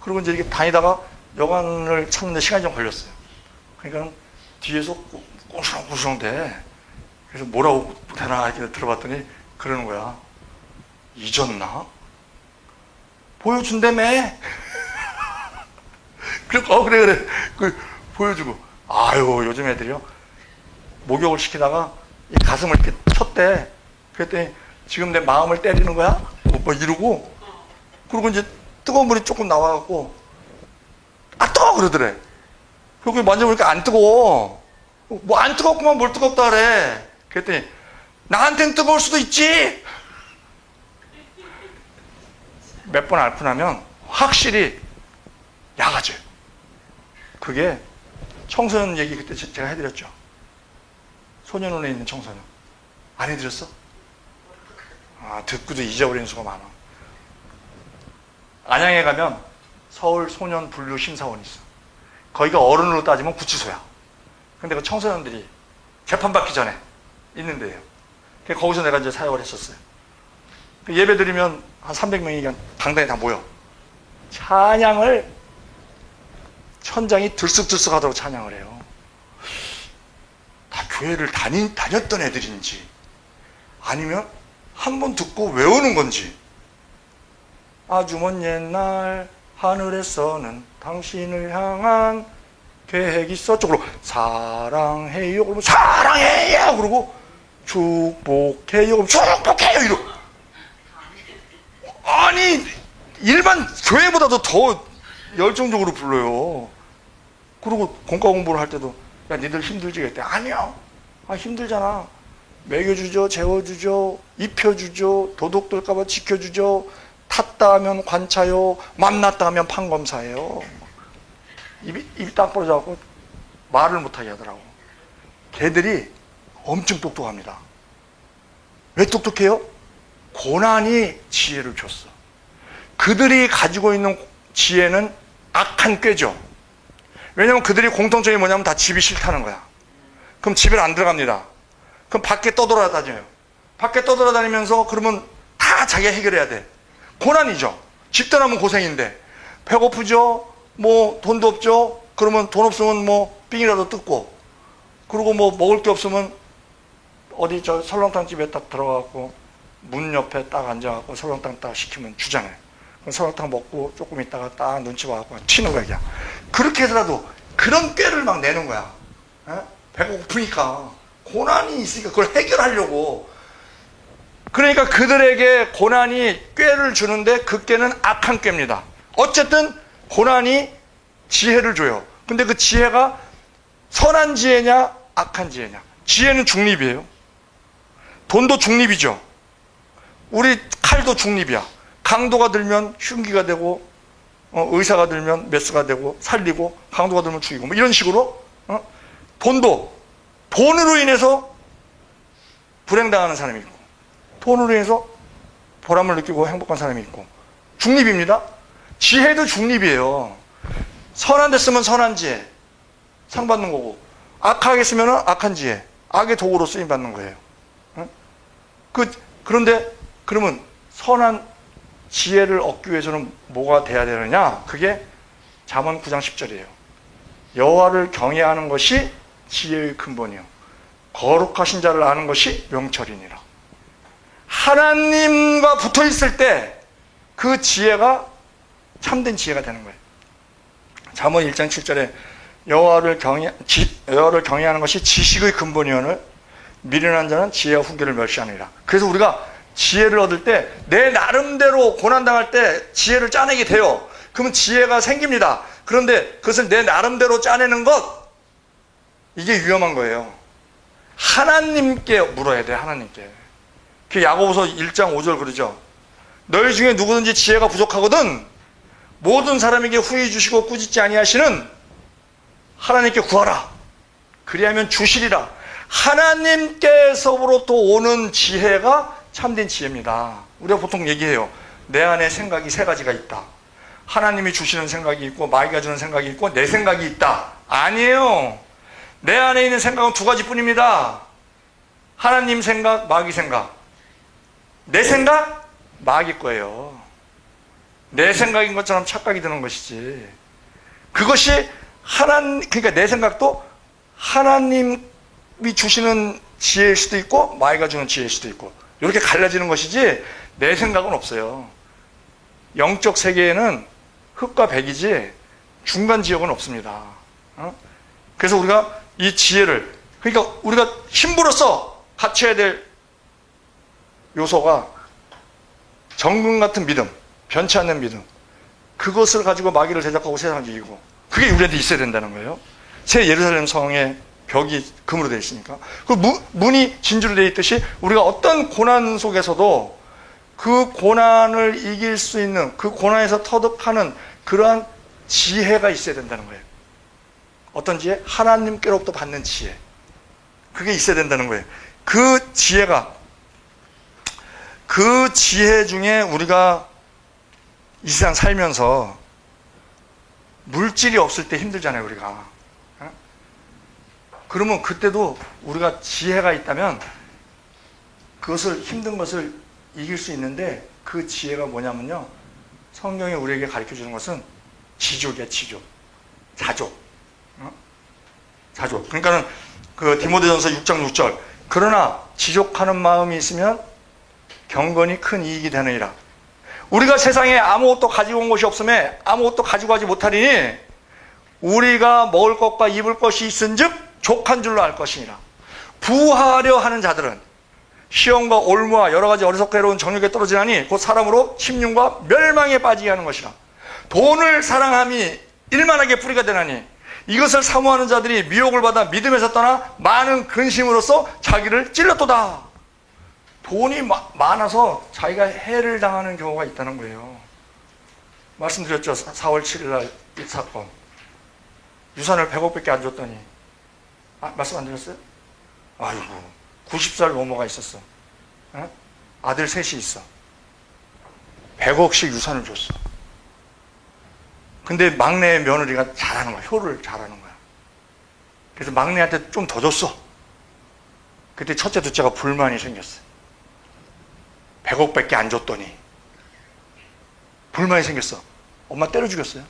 그리고 이제 이렇게 다니다가 여관을 찾는데 시간이 좀 걸렸어요. 그러니까 뒤에서 꼬시렁꼬시렁 돼. 그래서 뭐라고 되나 이렇게 들어봤더니 그러는 거야. 잊었나? 보여준다며. 그래. 보여주고. 요즘 애들이요. 목욕을 시키다가 이 가슴을 이렇게 쳤대. 그랬더니 지금 내 마음을 때리는 거야? 뭐 이러고. 그리고 이제 뜨거운 물이 조금 나와갖고 뜨거워 그러더래. 그리고 만져보니까 안 뜨거워. 뭐 안 뜨겁구만 뭘 뜨겁다 그래. 그랬더니 나한텐 뜨거울 수도 있지. 몇 번 앓고 나면 확실히 약아져요. 그게 청소년 얘기 그때 제가 해드렸죠. 소년원에 있는 청소년. 안 해드렸어? 듣고도 잊어버리는 수가 많아. 안양에 가면 서울 소년 분류 심사원이 있어. 거기가 어른으로 따지면 구치소야. 근데 그 청소년들이 재판받기 전에 있는 데예요. 거기서 내가 이제 사역을 했었어요. 예배 드리면 한 300명이 당당히 다 모여. 찬양을 천장이 들썩들썩 하도록 찬양을 해요. 다 교회를 다녔던 애들인지 아니면 한 번 듣고 외우는 건지. 아주 먼 옛날 하늘에서는 당신을 향한 계획이 있었죠. 그러고 사랑해요. 그러면 사랑해요. 그러고 축복해요. 그러면 축복해요. 이러고. 아니, 일반 교회보다도 더 열정적으로 불러요. 그리고 공과 공부를 할 때도 야, 니들 힘들지? 그랬대. 아니요. 힘들잖아. 먹여주죠. 재워주죠. 입혀주죠. 도둑 들까봐 지켜주죠. 탔다 하면 관차요. 만났다 하면 판검사예요. 입이 딱 벌어져갖고 말을 못하게 하더라고. 걔들이 엄청 똑똑합니다. 왜 똑똑해요? 고난이 지혜를 줬어. 그들이 가지고 있는 지혜는 악한 꾀죠. 왜냐면 그들이 공통점이 뭐냐면 다 집이 싫다는 거야. 그럼 집에 안 들어갑니다. 그럼 밖에 떠돌아다녀요. 밖에 떠돌아다니면서 그러면 다 자기가 해결해야 돼. 고난이죠. 집 떠나면 고생인데. 배고프죠? 뭐 돈도 없죠? 그러면 돈 없으면 뭐 삥이라도 뜯고, 그리고 뭐 먹을 게 없으면 어디 설렁탕 집에 딱 들어가고 문 옆에 딱 앉아갖고 설렁탕 딱 시키면 주잖아요. 그럼 설렁탕 먹고 조금 있다가 딱 눈치 봐갖고 튀는 거야 그냥. 그렇게 해서라도 그런 꾀를 막 내는 거야. 배가 고프니까 고난이 있으니까 그걸 해결하려고. 그러니까 그들에게 고난이 꾀를 주는데 그 꾀는 악한 꾀입니다. 어쨌든 고난이 지혜를 줘요. 근데 그 지혜가 선한 지혜냐 악한 지혜냐. 지혜는 중립이에요. 돈도 중립이죠. 우리 칼도 중립이야. 강도가 들면 흉기가 되고 의사가 들면 메스가 되고 살리고, 강도가 들면 죽이고, 뭐 이런 식으로 돈도 돈으로 인해서 불행당하는 사람이 있고, 돈으로 인해서 보람을 느끼고 행복한 사람이 있고, 중립입니다. 지혜도 중립이에요. 선한 데 쓰면 선한 지혜 상 받는 거고, 악하게 쓰면 악한 지혜, 악의 도구로 쓰임 받는 거예요. 그런데 그러면 선한 지혜를 얻기 위해서는 뭐가 돼야 되느냐? 그게 잠언 9장 10절이에요. 여호와를 경외하는 것이 지혜의 근본이요 거룩하신 자를 아는 것이 명철이니라. 하나님과 붙어 있을 때 그 지혜가 참된 지혜가 되는 거예요. 잠언 1장 7절에 여호와를 경외하는 것이 지식의 근본이오늘 미련한 자는 지혜와 훈계를 멸시하느니라. 그래서 우리가 지혜를 얻을 때 내 나름대로 고난당할 때 지혜를 짜내게 돼요. 그러면 지혜가 생깁니다. 그런데 그것을 내 나름대로 짜내는 것, 이게 위험한 거예요. 하나님께 물어야 돼. 하나님께. 그 야고보서 1장 5절 그러죠. 너희 중에 누구든지 지혜가 부족하거든 모든 사람에게 후히 주시고 꾸짖지 아니하시는 하나님께 구하라. 그리하면 주시리라. 하나님께서부터 오는 지혜가 참된 지혜입니다. 우리가 보통 얘기해요. 내 안에 생각이 세 가지가 있다. 하나님이 주시는 생각이 있고, 마귀가 주는 생각이 있고, 내 생각이 있다. 아니에요. 내 안에 있는 생각은 두 가지뿐입니다. 하나님 생각, 마귀 생각. 내 생각, 마귀 거예요. 내 생각인 것처럼 착각이 드는 것이지. 그것이 그러니까 내 생각도 하나님이 주시는 지혜일 수도 있고, 마귀가 주는 지혜일 수도 있고, 이렇게 갈라지는 것이지 내 생각은 없어요. 영적 세계에는 흙과 백이지 중간 지역은 없습니다. 그래서 우리가 이 지혜를, 그러니까 우리가 힘부로써 갖춰야 될 요소가 정금 같은 믿음, 변치 않는 믿음, 그것을 가지고 마귀를 대적하고 세상을 이기고, 그게 우리한테 있어야 된다는 거예요. 새 예루살렘 성의 벽이 금으로 되어 있으니까. 그 문이 진주로 되어 있듯이 우리가 어떤 고난 속에서도 그 고난을 이길 수 있는, 그 고난에서 터득하는 그러한 지혜가 있어야 된다는 거예요. 어떤 지혜? 하나님께로부터 받는 지혜. 그게 있어야 된다는 거예요. 그 지혜가, 그 지혜 중에 우리가 이 세상 살면서 물질이 없을 때 힘들잖아요, 우리가. 그러면 그때도 우리가 지혜가 있다면 그것을, 힘든 것을 이길 수 있는데, 그 지혜가 뭐냐면요, 성경이 우리에게 가르쳐 주는 것은 지족이야. 지족, 자족. 자족. 그러니까는 그 디모데전서 6장 6절, 그러나 지족하는 마음이 있으면 경건이 큰 이익이 되느니라. 우리가 세상에 아무것도 가지고 온 것이 없음에 아무것도 가지고 가지 못하리니 우리가 먹을 것과 입을 것이 있은즉 족한 줄로 알 것이니라. 부하려 하는 자들은 시험과 올무와 여러 가지 어리석고 해로운 정욕에 떨어지나니 곧 사람으로 침륜과 멸망에 빠지게 하는 것이라. 돈을 사랑함이 일만하게 뿌리가 되나니 이것을 사모하는 자들이 미혹을 받아 믿음에서 떠나 많은 근심으로써 자기를 찔렀도다. 돈이 많아서 자기가 해를 당하는 경우가 있다는 거예요. 말씀드렸죠. 4월 7일 날 이 사건. 유산을 100억밖에 안 줬더니, 말씀 안 드렸어요? 아이고, 90살 노모가 있었어. 아들 셋이 있어. 100억씩 유산을 줬어. 근데 막내 며느리가 잘하는 거야. 효를 잘하는 거야. 그래서 막내한테 좀 더 줬어. 그때 첫째, 둘째가 불만이 생겼어. 100억밖에 안 줬더니 불만이 생겼어. 엄마 때려 죽였어요.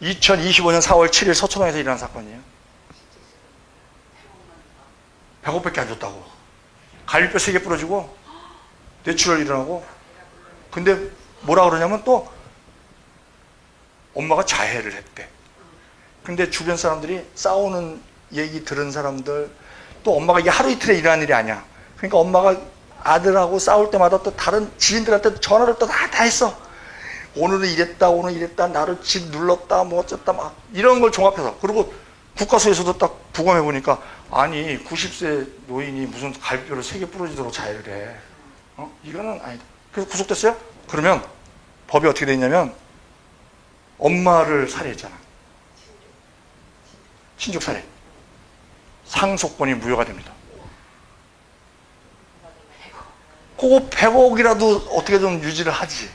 2025년 4월 7일 서초동에서 일어난 사건이에요. 100억밖에 안 줬다고. 갈비뼈 3개 부러지고 뇌출혈 일어나고. 근데 뭐라 그러냐면 또 엄마가 자해를 했대. 근데 주변 사람들이 싸우는 얘기 들은 사람들, 또 엄마가 이게 하루 이틀에 일어난 일이 아니야. 그러니까 엄마가 아들하고 싸울 때마다 또 다른 지인들한테 전화를 또 다 했어. 오늘은 이랬다, 오늘 이랬다, 나를 집 눌렀다, 뭐 어쨌다, 막 이런 걸 종합해서. 그리고 국가수에서도 딱 부검해 보니까, 아니 90세 노인이 무슨 갈비뼈를 3개 부러지도록 자해를 해. 이거는 아니다. 그래서 구속됐어요? 그러면 법이 어떻게 돼 있냐면 엄마를 살해했잖아. 친족 살해. 상속권이 무효가 됩니다. 그거 100억이라도 어떻게 좀 유지를 하지.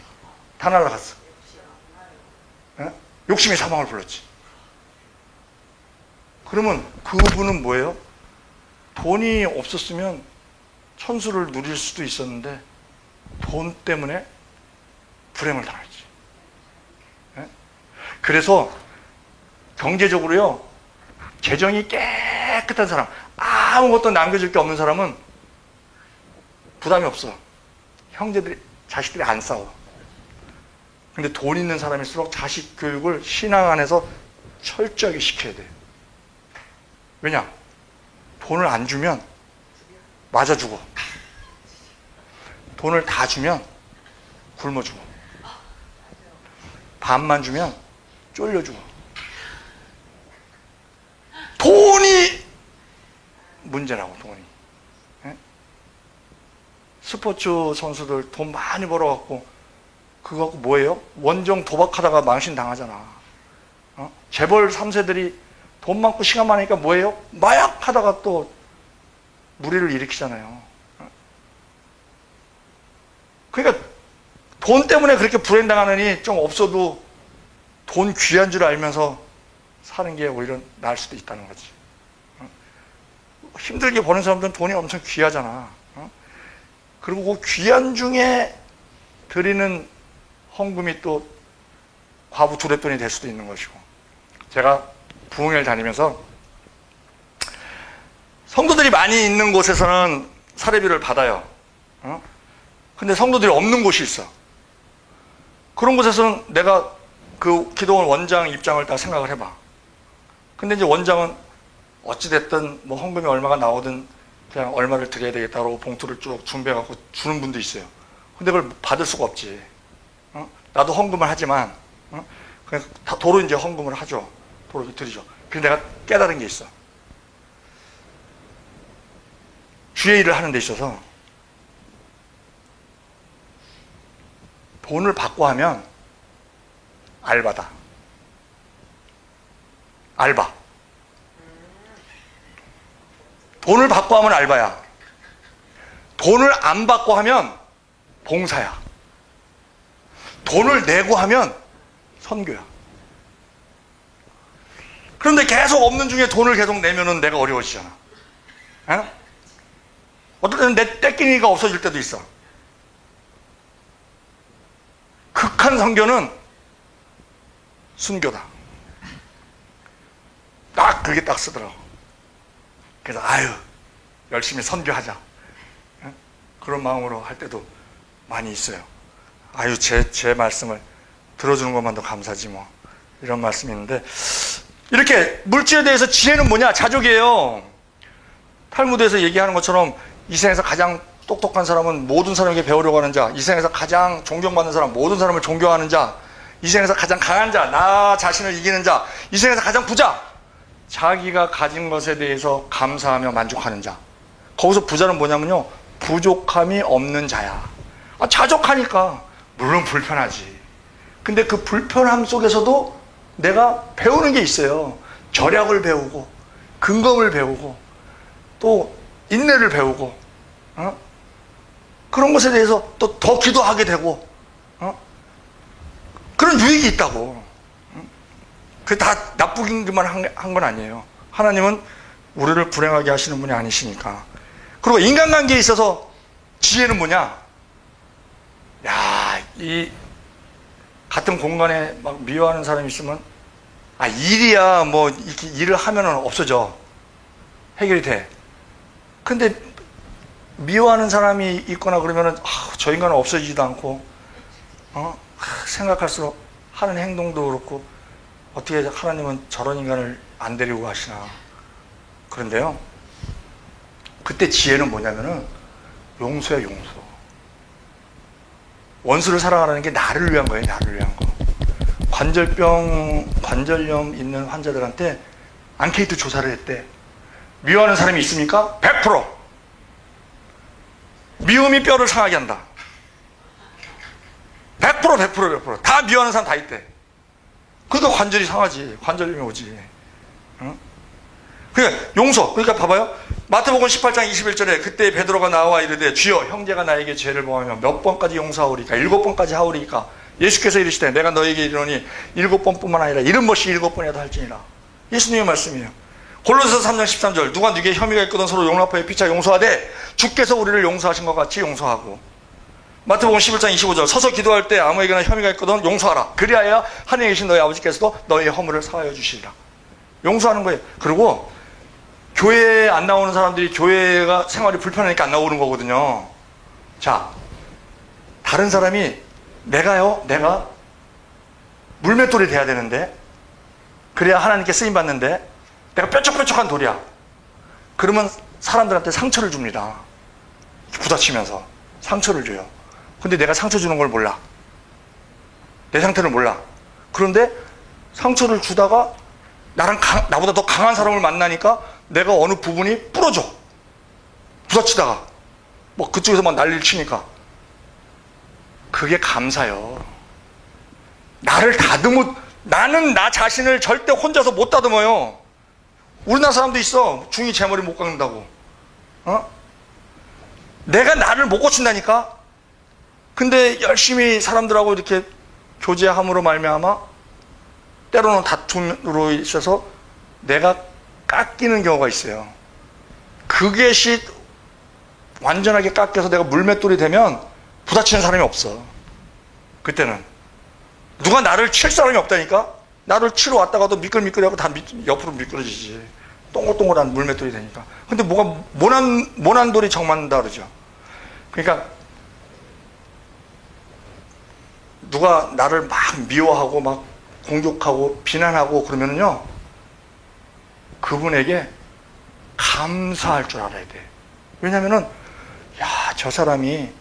다 날라갔어. 예? 욕심이 사망을 불렀지. 그러면 그분은 뭐예요? 돈이 없었으면 천수를 누릴 수도 있었는데 돈 때문에 불행을 당했지. 예? 그래서 경제적으로요, 재정이 깨끗한 사람, 아무것도 남겨줄 게 없는 사람은 부담이 없어. 형제들이, 자식들이 안 싸워. 근데 돈 있는 사람일수록 자식 교육을 신앙 안에서 철저하게 시켜야 돼. 왜냐? 돈을 안 주면 맞아 죽어. 돈을 다 주면 굶어 죽어. 반만 주면 쫄려 죽어. 돈이 문제라고, 돈이. 예? 스포츠 선수들 돈 많이 벌어갖고 그거 갖고 뭐예요? 원정 도박하다가 망신 당하잖아. 재벌 3세들이 돈 많고 시간 많으니까 뭐예요? 마약 하다가 또 무리를 일으키잖아요. 그러니까 돈 때문에 그렇게 불행당하느니 좀 없어도 돈 귀한 줄 알면서 사는 게 오히려 나을 수도 있다는 거지. 힘들게 버는 사람들은 돈이 엄청 귀하잖아. 그리고 그 귀한 중에 드리는 헌금이 또 과부 두레돈이 될 수도 있는 것이고. 제가 부흥회를 다니면서 성도들이 많이 있는 곳에서는 사례비를 받아요. 근데 성도들이 없는 곳이 있어. 그런 곳에서는 내가 그 기도원 원장 입장을 다 생각을 해봐. 근데 이제 원장은 어찌됐든 뭐 헌금이 얼마가 나오든 그냥 얼마를 드려야 되겠다고 봉투를 쭉 준비해갖고 주는 분도 있어요. 근데 그걸 받을 수가 없지. 나도 헌금을 하지만, 그냥 도로 이제 헌금을 하죠. 도로 드리죠. 그래서 내가 깨달은 게 있어. 주의 일을 하는 데 있어서 돈을 받고 하면 알바다. 알바. 돈을 받고 하면 알바야. 돈을 안 받고 하면 봉사야. 돈을 내고 하면 선교야. 그런데 계속 없는 중에 돈을 계속 내면은 내가 어려워지잖아. 에? 어떨 때는 내 떼끼니가 없어질 때도 있어. 극한 선교는 순교다. 딱 그게 딱 쓰더라고. 그래서 열심히 선교하자. 에? 그런 마음으로 할 때도 많이 있어요. 제 말씀을 들어주는 것만도 감사지 뭐. 이런 말씀이 있는데, 이렇게 물질에 대해서 지혜는 뭐냐? 자족이에요. 탈무드에서 얘기하는 것처럼 이 세상에서 가장 똑똑한 사람은 모든 사람에게 배우려고 하는 자, 이 세상에서 가장 존경받는 사람, 모든 사람을 존경하는 자, 이 세상에서 가장 강한 자, 나 자신을 이기는 자, 이 세상에서 가장 부자, 자기가 가진 것에 대해서 감사하며 만족하는 자. 거기서 부자는 뭐냐면요, 부족함이 없는 자야. 자족하니까 물론 불편하지. 근데 그 불편함 속에서도 내가 배우는 게 있어요. 절약을 배우고, 근검을 배우고, 또 인내를 배우고, 그런 것에 대해서 또 더 기도하게 되고, 그런 유익이 있다고. 그게 다 나쁘기만 한 건 아니에요. 하나님은 우리를 불행하게 하시는 분이 아니시니까. 그리고 인간관계에 있어서 지혜는 뭐냐? 이 같은 공간에 막 미워하는 사람이 있으면 일이야 뭐 이렇게 일을 하면은 없어져. 해결이 돼. 근데 미워하는 사람이 있거나 그러면은 저 인간은 없어지지도 않고 생각할수록 하는 행동도 그렇고 어떻게 하나님은 저런 인간을 안 데리고 가시나. 그런데요, 그때 지혜는 뭐냐면은 용서야, 용서. 원수를 사랑하라는 게 나를 위한 거예요, 나를 위한 거. 관절염 있는 환자들한테 앙케이트 조사를 했대. 미워하는 사람이 있습니까? 100%. 미움이 뼈를 상하게 한다. 100%. 다 미워하는 사람 다 있대. 그러니까 관절이 상하지. 관절염이 오지. 응? 그러니까 용서. 그러니까 봐봐요. 마태복음 18장 21절에 그때 베드로가 나와 이르되 주여 형제가 나에게 죄를 범하며 몇 번까지 용서하오리까? 7번까지 하오리까? 예수께서 이르시되 내가 너에게 이르노니 7번뿐만 아니라 70번씩 7번이라도 할지니라. 예수님의 말씀이에요. 골로새서 3장 13절 누가 네게 혐의가 있거든 서로 용납하여 피차 용서하되 주께서 우리를 용서하신 것 같이 용서하고. 마태복음 11장 25절 서서 기도할 때 아무에게나 혐의가 있거든 용서하라. 그리하여 하늘에 계신 너희 아버지께서도 너희의 허물을 사하여 주시리라. 용서하는 거예요. 그리고 교회에 안 나오는 사람들이 교회가 생활이 불편하니까 안 나오는 거거든요. 자, 다른 사람이 내가 물맷돌이 돼야 되는데, 그래야 하나님께 쓰임 받는데 내가 뾰족뾰족한 돌이야. 그러면 사람들한테 상처를 줍니다. 부딪히면서 상처를 줘요. 근데 내가 상처 주는 걸 몰라. 내 상태를 몰라. 그런데 상처를 주다가 나보다 더 강한 사람을 만나니까 내가 어느 부분이 부러져. 부딪히다가 뭐 그쪽에서 막 난리를 치니까. 그게 감사요. 나는 나 자신을 절대 혼자서 못 다듬어요. 우리나라 사람도 있어. 중이 제 머리 못 깎는다고. 내가 나를 못 고친다니까. 근데 열심히 사람들하고 이렇게 교제함으로 말미암아 때로는 다툼으로 있어서 내가 깎이는 경우가 있어요. 그것이 완전하게 깎여서 내가 물맷돌이 되면 부딪히는 사람이 없어. 그때는 누가 나를 칠 사람이 없다니까. 나를 치러 왔다가도 미끌미끌하고 다 옆으로 미끄러지지. 동글동글한 물맷돌이 되니까. 근데 뭐가 모난 돌이 정 맞는다 그러죠. 그러니까 누가 나를 막 미워하고 막 공격하고 비난하고 그러면은요, 그분에게 감사할 줄 알아야 돼. 왜냐면은 저 사람이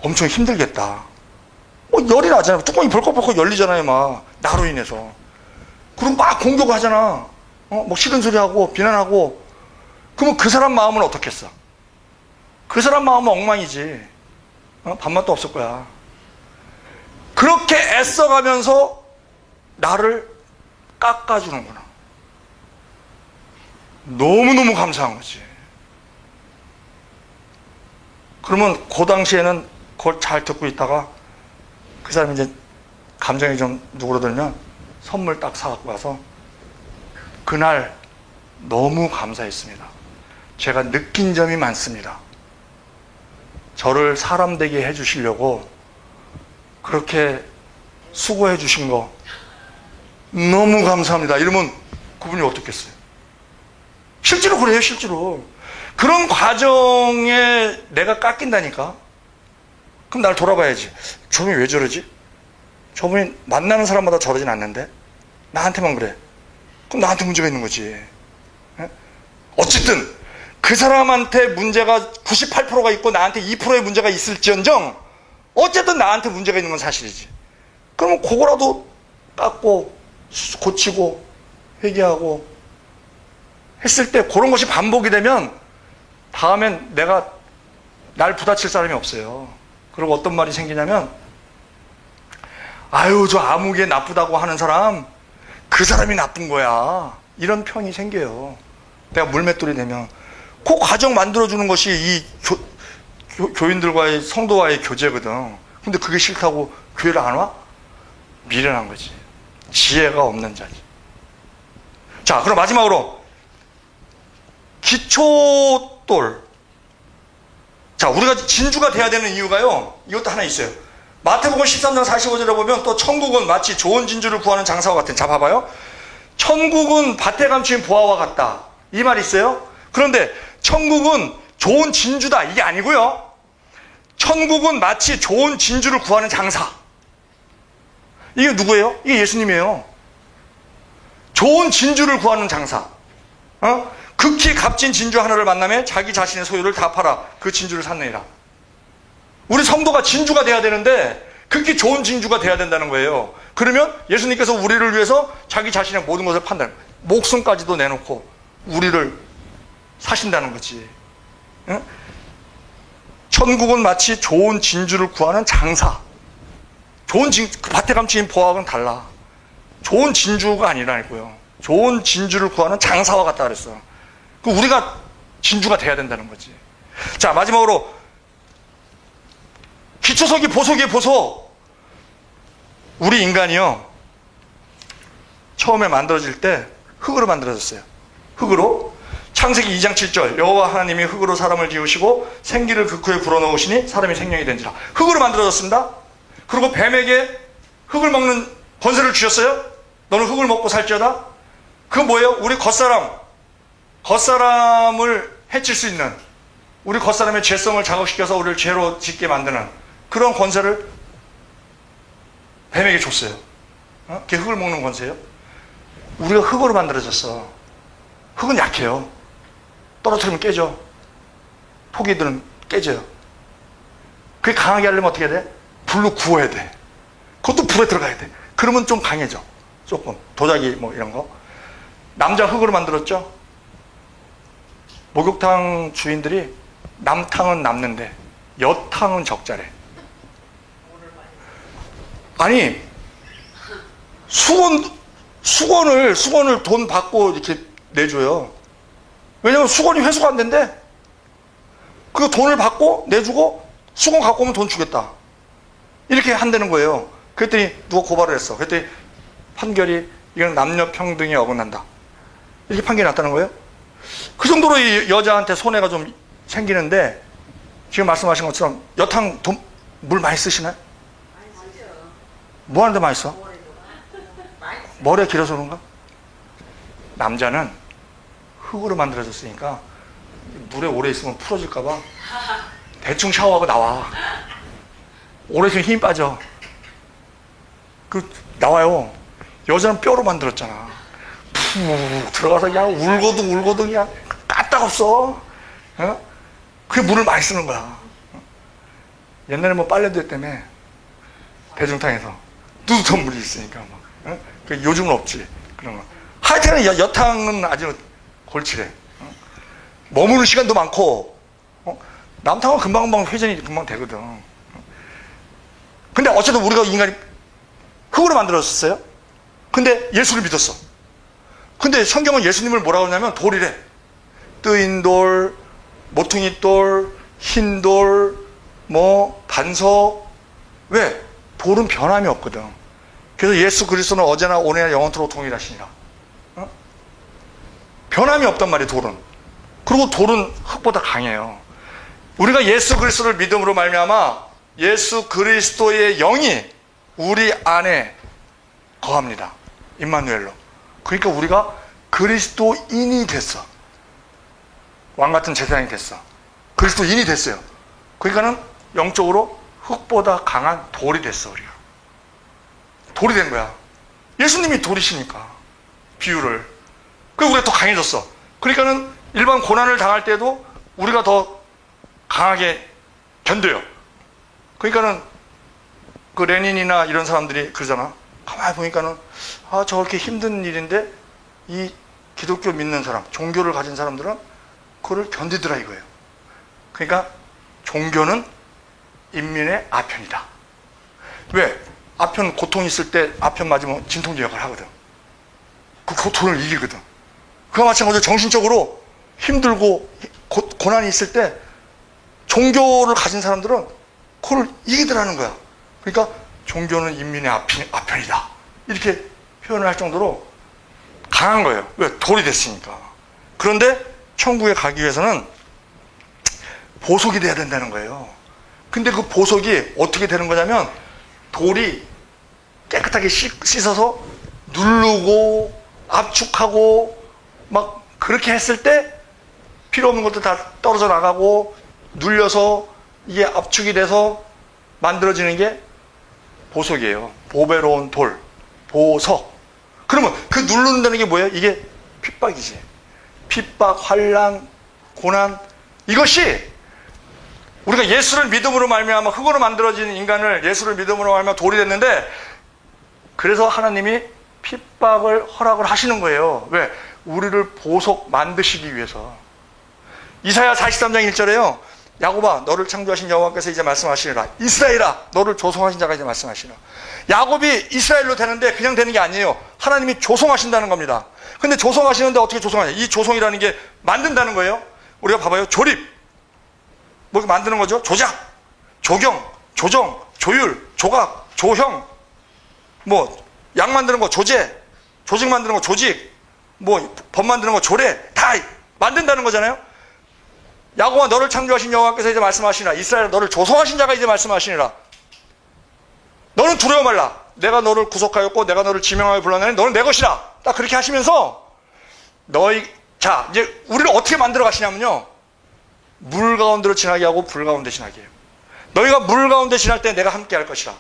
엄청 힘들겠다. 열이 나잖아요. 뚜껑이 벌컥벌컥 열리잖아요. 막 나로 인해서. 그럼 막 공격을 하잖아. 뭐 싫은 소리 하고 비난하고. 그러면 그 사람 마음은 어떻겠어? 그 사람 마음은 엉망이지. 밥맛도 없을 거야. 그렇게 애써가면서 나를 깎아주는구나. 너무너무 감사한 거지. 그러면 그 당시에는 그걸 잘 듣고 있다가 그 사람이 이제 감정이 좀 누그러들면 선물 딱 사갖고 와서 그날 너무 감사했습니다. 제가 느낀 점이 많습니다. 저를 사람 되게 해주시려고 그렇게 수고해 주신 거 너무 감사합니다. 이러면 그분이 어떻겠어요? 실제로 그래요, 실제로. 그런 과정에 내가 깎인다니까? 그럼 날 돌아봐야지. 저분이 왜 저러지? 저분이 만나는 사람마다 저러진 않는데? 나한테만 그래. 그럼 나한테 문제가 있는 거지. 어쨌든 그 사람한테 문제가 98%가 있고 나한테 2%의 문제가 있을지언정 어쨌든 나한테 문제가 있는 건 사실이지. 그러면 그거라도 깎고 고치고 회개하고 했을 때 그런 것이 반복이 되면 다음엔 내가 날 부딪힐 사람이 없어요. 그리고 어떤 말이 생기냐면, 아유 저 아무개 나쁘다고 하는 사람, 그 사람이 나쁜 거야. 이런 편이 생겨요. 내가 물맷돌이 되면. 그 과정 만들어주는 것이 이 교인들과의 성도와의 교제거든. 근데 그게 싫다고 교회를 안 와? 미련한 거지. 지혜가 없는 자지. 자, 그럼 마지막으로 기초돌. 자, 우리가 진주가 돼야 되는 이유가요, 이것도 하나 있어요. 마태복음 13장 45절에 보면 또 천국은 마치 좋은 진주를 구하는 장사와 같은. 자, 봐봐요. 천국은 밭에 감추인 보화와 같다. 이 말이 있어요. 그런데 천국은 좋은 진주다 이게 아니고요. 천국은 마치 좋은 진주를 구하는 장사. 이게 누구예요? 이게 예수님이에요. 좋은 진주를 구하는 장사. 극히 값진 진주 하나를 만나면 자기 자신의 소유를 다 팔아 그 진주를 샀느니라. 우리 성도가 진주가 돼야 되는데 극히 좋은 진주가 돼야 된다는 거예요. 그러면 예수님께서 우리를 위해서 자기 자신의 모든 것을 판다는 거예요. 목숨까지도 내놓고 우리를 사신다는 거지. 응? 천국은 마치 좋은 진주를 구하는 장사. 좋은 밭에 감추인 보화하고는 달라. 좋은 진주가 아니라고요. 좋은 진주를 구하는 장사와 같다 그랬어. 우리가 진주가 돼야 된다는 거지. 자, 마지막으로 기초석이 보석이에요, 보석. 우리 인간이요, 처음에 만들어질 때 흙으로 만들어졌어요. 흙으로. 창세기 2장 7절 여호와 하나님이 흙으로 사람을 지으시고 생기를 그 코에 불어넣으시니 사람이 생명이 된지라. 흙으로 만들어졌습니다. 그리고 뱀에게 흙을 먹는 권세를 주셨어요. 너는 흙을 먹고 살지어다. 그건 뭐예요? 우리 겉사람을 해칠 수 있는, 우리 겉사람의 죄성을 자극시켜서 우리를 죄로 짓게 만드는 그런 권세를 뱀에게 줬어요. 그게 흙을 먹는 권세예요. 우리가 흙으로 만들어졌어. 흙은 약해요. 떨어뜨리면 깨져. 포기들은 깨져요. 그게 강하게 하려면 어떻게 해야 돼? 불로 구워야 돼. 그것도 불에 들어가야 돼. 그러면 좀 강해져. 조금. 도자기 뭐 이런 거. 남자 흙으로 만들었죠. 목욕탕 주인들이 남탕은 남는데 여탕은 적자래. 아니, 수건을 돈 받고 이렇게 내줘요. 왜냐면 수건이 회수가 안 된대. 그 돈을 받고 내주고 수건 갖고 오면 돈 주겠다. 이렇게 한다는 거예요. 그랬더니 누가 고발을 했어. 그랬더니 판결이 이건 남녀 평등에 어긋난다. 이렇게 판결이 났다는 거예요. 그 정도로 이 여자한테 손해가 좀 생기는데, 지금 말씀하신 것처럼 여탕 물 많이 쓰시나요? 많이 쓰죠. 뭐 하는데 많이 써? 머리가 길어서 그런가? 남자는 흙으로 만들어졌으니까 물에 오래 있으면 풀어질까봐 대충 샤워하고 나와. 오래 있으면 힘이 빠져. 나와요. 여자는 뼈로 만들었잖아. 푹 들어가서 그냥 울고도 그냥 까딱없어. 그게 물을 많이 쓰는 거야. 옛날에 뭐 빨래도 했다며. 대중탕에서 누드던 물이 있으니까 막. 요즘은 없지 그런 거. 하여튼 여탕은 아주 골치래. 머무는 시간도 많고. 남탕은 금방금방 회전이 금방 되거든. 근데 어쨌든 우리가 인간이 흙으로 만들어졌어요. 근데 예수를 믿었어. 근데 성경은 예수님을 뭐라고 하냐면 돌이래. 뜨인 돌, 모퉁이 돌, 흰 돌, 뭐 반석. 왜? 돌은 변함이 없거든. 그래서 예수 그리스도는 어제나 오늘나 영원토록 동일하시니라. 변함이 없단 말이에요, 돌은. 그리고 돌은 흙보다 강해요. 우리가 예수 그리스도를 믿음으로 말미암아 예수 그리스도의 영이 우리 안에 거합니다. 임마누엘로. 그러니까 우리가 그리스도인이 됐어. 왕같은 제사장이 됐어. 그리스도인이 됐어요. 그러니까는 영적으로 흙보다 강한 돌이 됐어, 우리가. 돌이 된 거야. 예수님이 돌이시니까. 비유를. 그리고 우리가 더 강해졌어. 그러니까는 일반 고난을 당할 때도 우리가 더 강하게 견뎌요. 그러니까는 그 레닌이나 이런 사람들이 그러잖아. 가만히 보니까는 저렇게 힘든 일인데 이 기독교 믿는 사람, 종교를 가진 사람들은 그걸 견디더라 이거예요. 그러니까 종교는 인민의 아편이다. 왜? 아편 고통 있을 때 아편 맞으면 진통제 역할을 하거든. 그 고통을 이기거든. 그와 마찬가지로 정신적으로 힘들고 고난이 있을 때 종교를 가진 사람들은 그걸 이기더라는 거야. 그러니까 종교는 인민의 아편이다. 이렇게 표현을 할 정도로 강한 거예요. 왜? 돌이 됐으니까. 그런데 천국에 가기 위해서는 보석이 돼야 된다는 거예요. 근데 그 보석이 어떻게 되는 거냐면 돌이 깨끗하게 씻어서 누르고 압축하고 막 그렇게 했을 때 필요 없는 것도 다 떨어져 나가고 눌려서 이게 압축이 돼서 만들어지는 게 보석이에요. 보배로운 돌, 보석. 그러면 그 누른다는 게 뭐예요? 이게 핍박이지. 핍박, 환난, 고난. 이것이 우리가 예수를 믿음으로 말미암아 흙으로 만들어진 인간을 예수를 믿음으로 말미암아 돌이 됐는데, 그래서 하나님이 핍박을 허락을 하시는 거예요. 왜? 우리를 보석 만드시기 위해서. 이사야 43장 1절에요. 야곱아, 너를 창조하신 여호와께서 이제 말씀하시니라. 이스라엘아, 너를 조성하신 자가 이제 말씀하시니라. 야곱이 이스라엘로 되는데 그냥 되는 게 아니에요. 하나님이 조성하신다는 겁니다. 근데 조성하시는데 어떻게 조성하냐? 이 조성이라는 게 만든다는 거예요. 우리가 봐봐요. 조립. 뭐 만드는 거죠? 조작, 조경, 조정, 조율, 조각, 조형, 뭐 약 만드는 거 조제, 조직 만드는 거 조직, 뭐 법 만드는 거 조례, 다 만든다는 거잖아요. 야곱아, 너를 창조하신 여호와께서 이제 말씀하시니라. 이스라엘, 너를 조성하신 자가 이제 말씀하시니라. 너는 두려워 말라. 내가 너를 구속하였고 내가 너를 지명하여 불러내니 너는 내 것이라. 딱 그렇게 하시면서 자, 이제 우리를 어떻게 만들어 가시냐면요, 물 가운데로 지나게 하고 불 가운데 지나게 해요. 너희가 물 가운데 지날 때 내가 함께 할 것이라.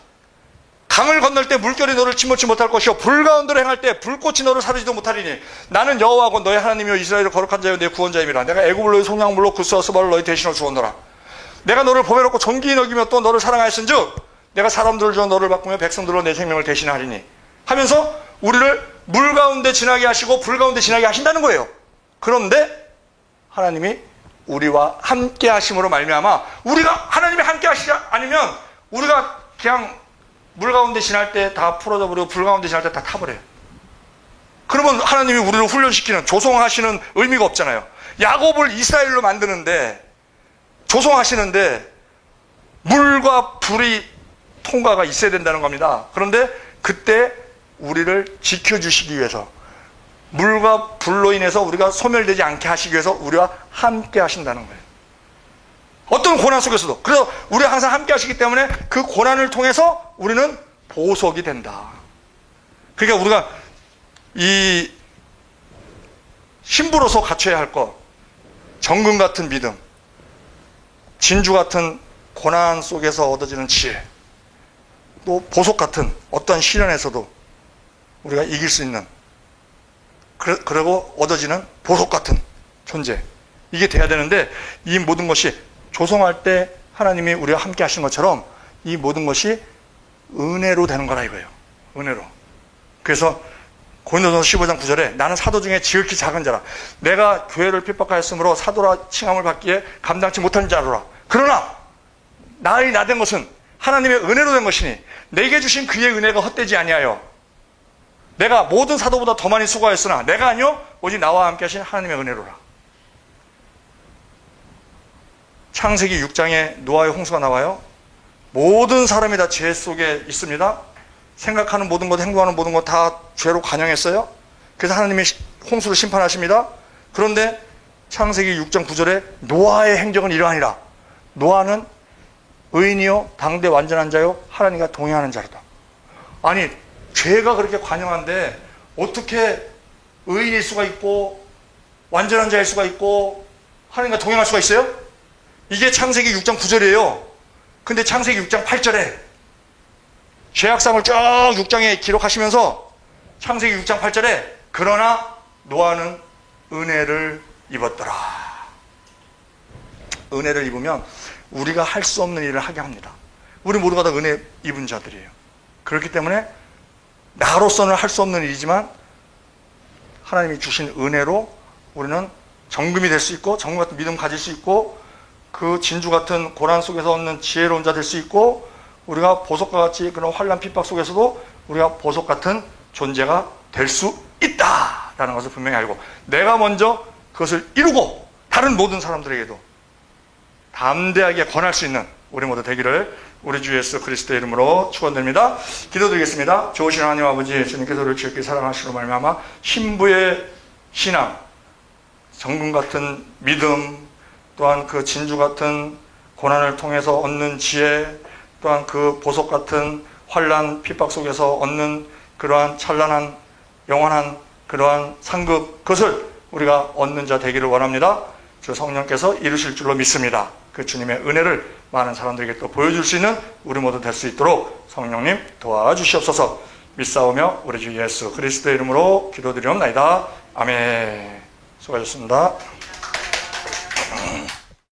강을 건널 때 물결이 너를 침몰치 못할 것이요 불 가운데로 행할 때 불꽃이 너를 사르지도 못하리니 나는 여호와고 너희 하나님이요 이스라엘의 거룩한 자요 내 구원자임이라. 내가 애굽을 너희 속량물로 구스와 스바를 너희 대신으로 주었노라. 내가 너를 보배롭고 존귀히 여기며 또 너를 사랑하였은즉 내가 사람들을 줘 너를 바꾸며 백성들로 내 생명을 대신하리니 하면서 우리를 물 가운데 지나게 하시고 불 가운데 지나게 하신다는 거예요. 그런데 하나님이 우리와 함께 하심으로 말미암아, 우리가 하나님이 함께 하시지 않으면 우리가 그냥 물 가운데 지날 때 다 풀어져 버리고 불 가운데 지날 때 다 타버려요. 그러면 하나님이 우리를 훈련시키는, 조성하시는 의미가 없잖아요. 야곱을 이스라엘로 만드는데, 조성하시는데 물과 불이 통과가 있어야 된다는 겁니다. 그런데 그때 우리를 지켜주시기 위해서, 물과 불로 인해서 우리가 소멸되지 않게 하시기 위해서 우리와 함께 하신다는 거예요. 어떤 고난 속에서도. 그래서 우리가 항상 함께 하시기 때문에 그 고난을 통해서 우리는 보석이 된다. 그러니까 우리가 이 신부로서 갖춰야 할 것, 정금 같은 믿음, 진주 같은 고난 속에서 얻어지는 지혜, 또 보석 같은 어떤 시련에서도 우리가 이길 수 있는, 그리고 얻어지는 보석 같은 존재, 이게 돼야 되는데, 이 모든 것이 조성할 때 하나님이 우리와 함께 하신 것처럼 이 모든 것이 은혜로 되는 거라 이거예요. 은혜로. 그래서 고린도전서 15장 9절에 나는 사도 중에 지극히 작은 자라. 내가 교회를 핍박하였으므로 사도라 칭함을 받기에 감당치 못한 자로라. 그러나 나의 나된 것은 하나님의 은혜로 된 것이니 내게 주신 그의 은혜가 헛되지 아니하여 내가 모든 사도보다 더 많이 수고하였으나 내가 아니요 오직 나와 함께 하신 하나님의 은혜로라. 창세기 6장에 노아의 홍수가 나와요. 모든 사람이 다 죄 속에 있습니다. 생각하는 모든 것, 행동하는 모든 것 다 죄로 관영했어요. 그래서 하나님이 홍수를 심판하십니다. 그런데 창세기 6장 9절에 노아의 행적은 이러하니라. 노아는 의인이요 당대 완전한 자요 하나님과 동행하는 자로다. 아니, 죄가 그렇게 관영한데 어떻게 의인일 수가 있고 완전한 자일 수가 있고 하나님과 동행할 수가 있어요? 이게 창세기 6장 9절이에요. 근데 창세기 6장 8절에 죄악상을 쭉 6장에 기록하시면서 창세기 6장 8절에 그러나 노아는 은혜를 입었더라. 은혜를 입으면 우리가 할 수 없는 일을 하게 합니다. 우리 모두가 다 은혜 입은 자들이에요. 그렇기 때문에 나로서는 할 수 없는 일이지만 하나님이 주신 은혜로 우리는 정금이 될 수 있고 정금 같은 믿음 가질 수 있고 그 진주 같은 고난 속에서 얻는 지혜로운 자 될 수 있고 우리가 보석과 같이 그런 환난 핍박 속에서도 우리가 보석 같은 존재가 될 수 있다라는 것을 분명히 알고 내가 먼저 그것을 이루고 다른 모든 사람들에게도 담대하게 권할 수 있는 우리 모두 되기를 우리 주 예수 그리스도의 이름으로 축원드립니다. 기도드리겠습니다. 좋으신 하나님 아버지, 주님께서 우리를 지극히 사랑하시로 말미암아 신부의 신앙, 정금 같은 믿음, 또한 그 진주 같은 고난을 통해서 얻는 지혜, 또한 그 보석 같은 환난 핍박 속에서 얻는 그러한 찬란한 영원한 그러한 상급, 그것을 우리가 얻는 자 되기를 원합니다. 주 성령께서 이루실 줄로 믿습니다. 그 주님의 은혜를 많은 사람들에게 또 보여줄 수 있는 우리 모두 될 수 있도록 성령님 도와주시옵소서. 믿사오며 우리 주 예수 그리스도의 이름으로 기도드리옵나이다. 아멘. 수고하셨습니다.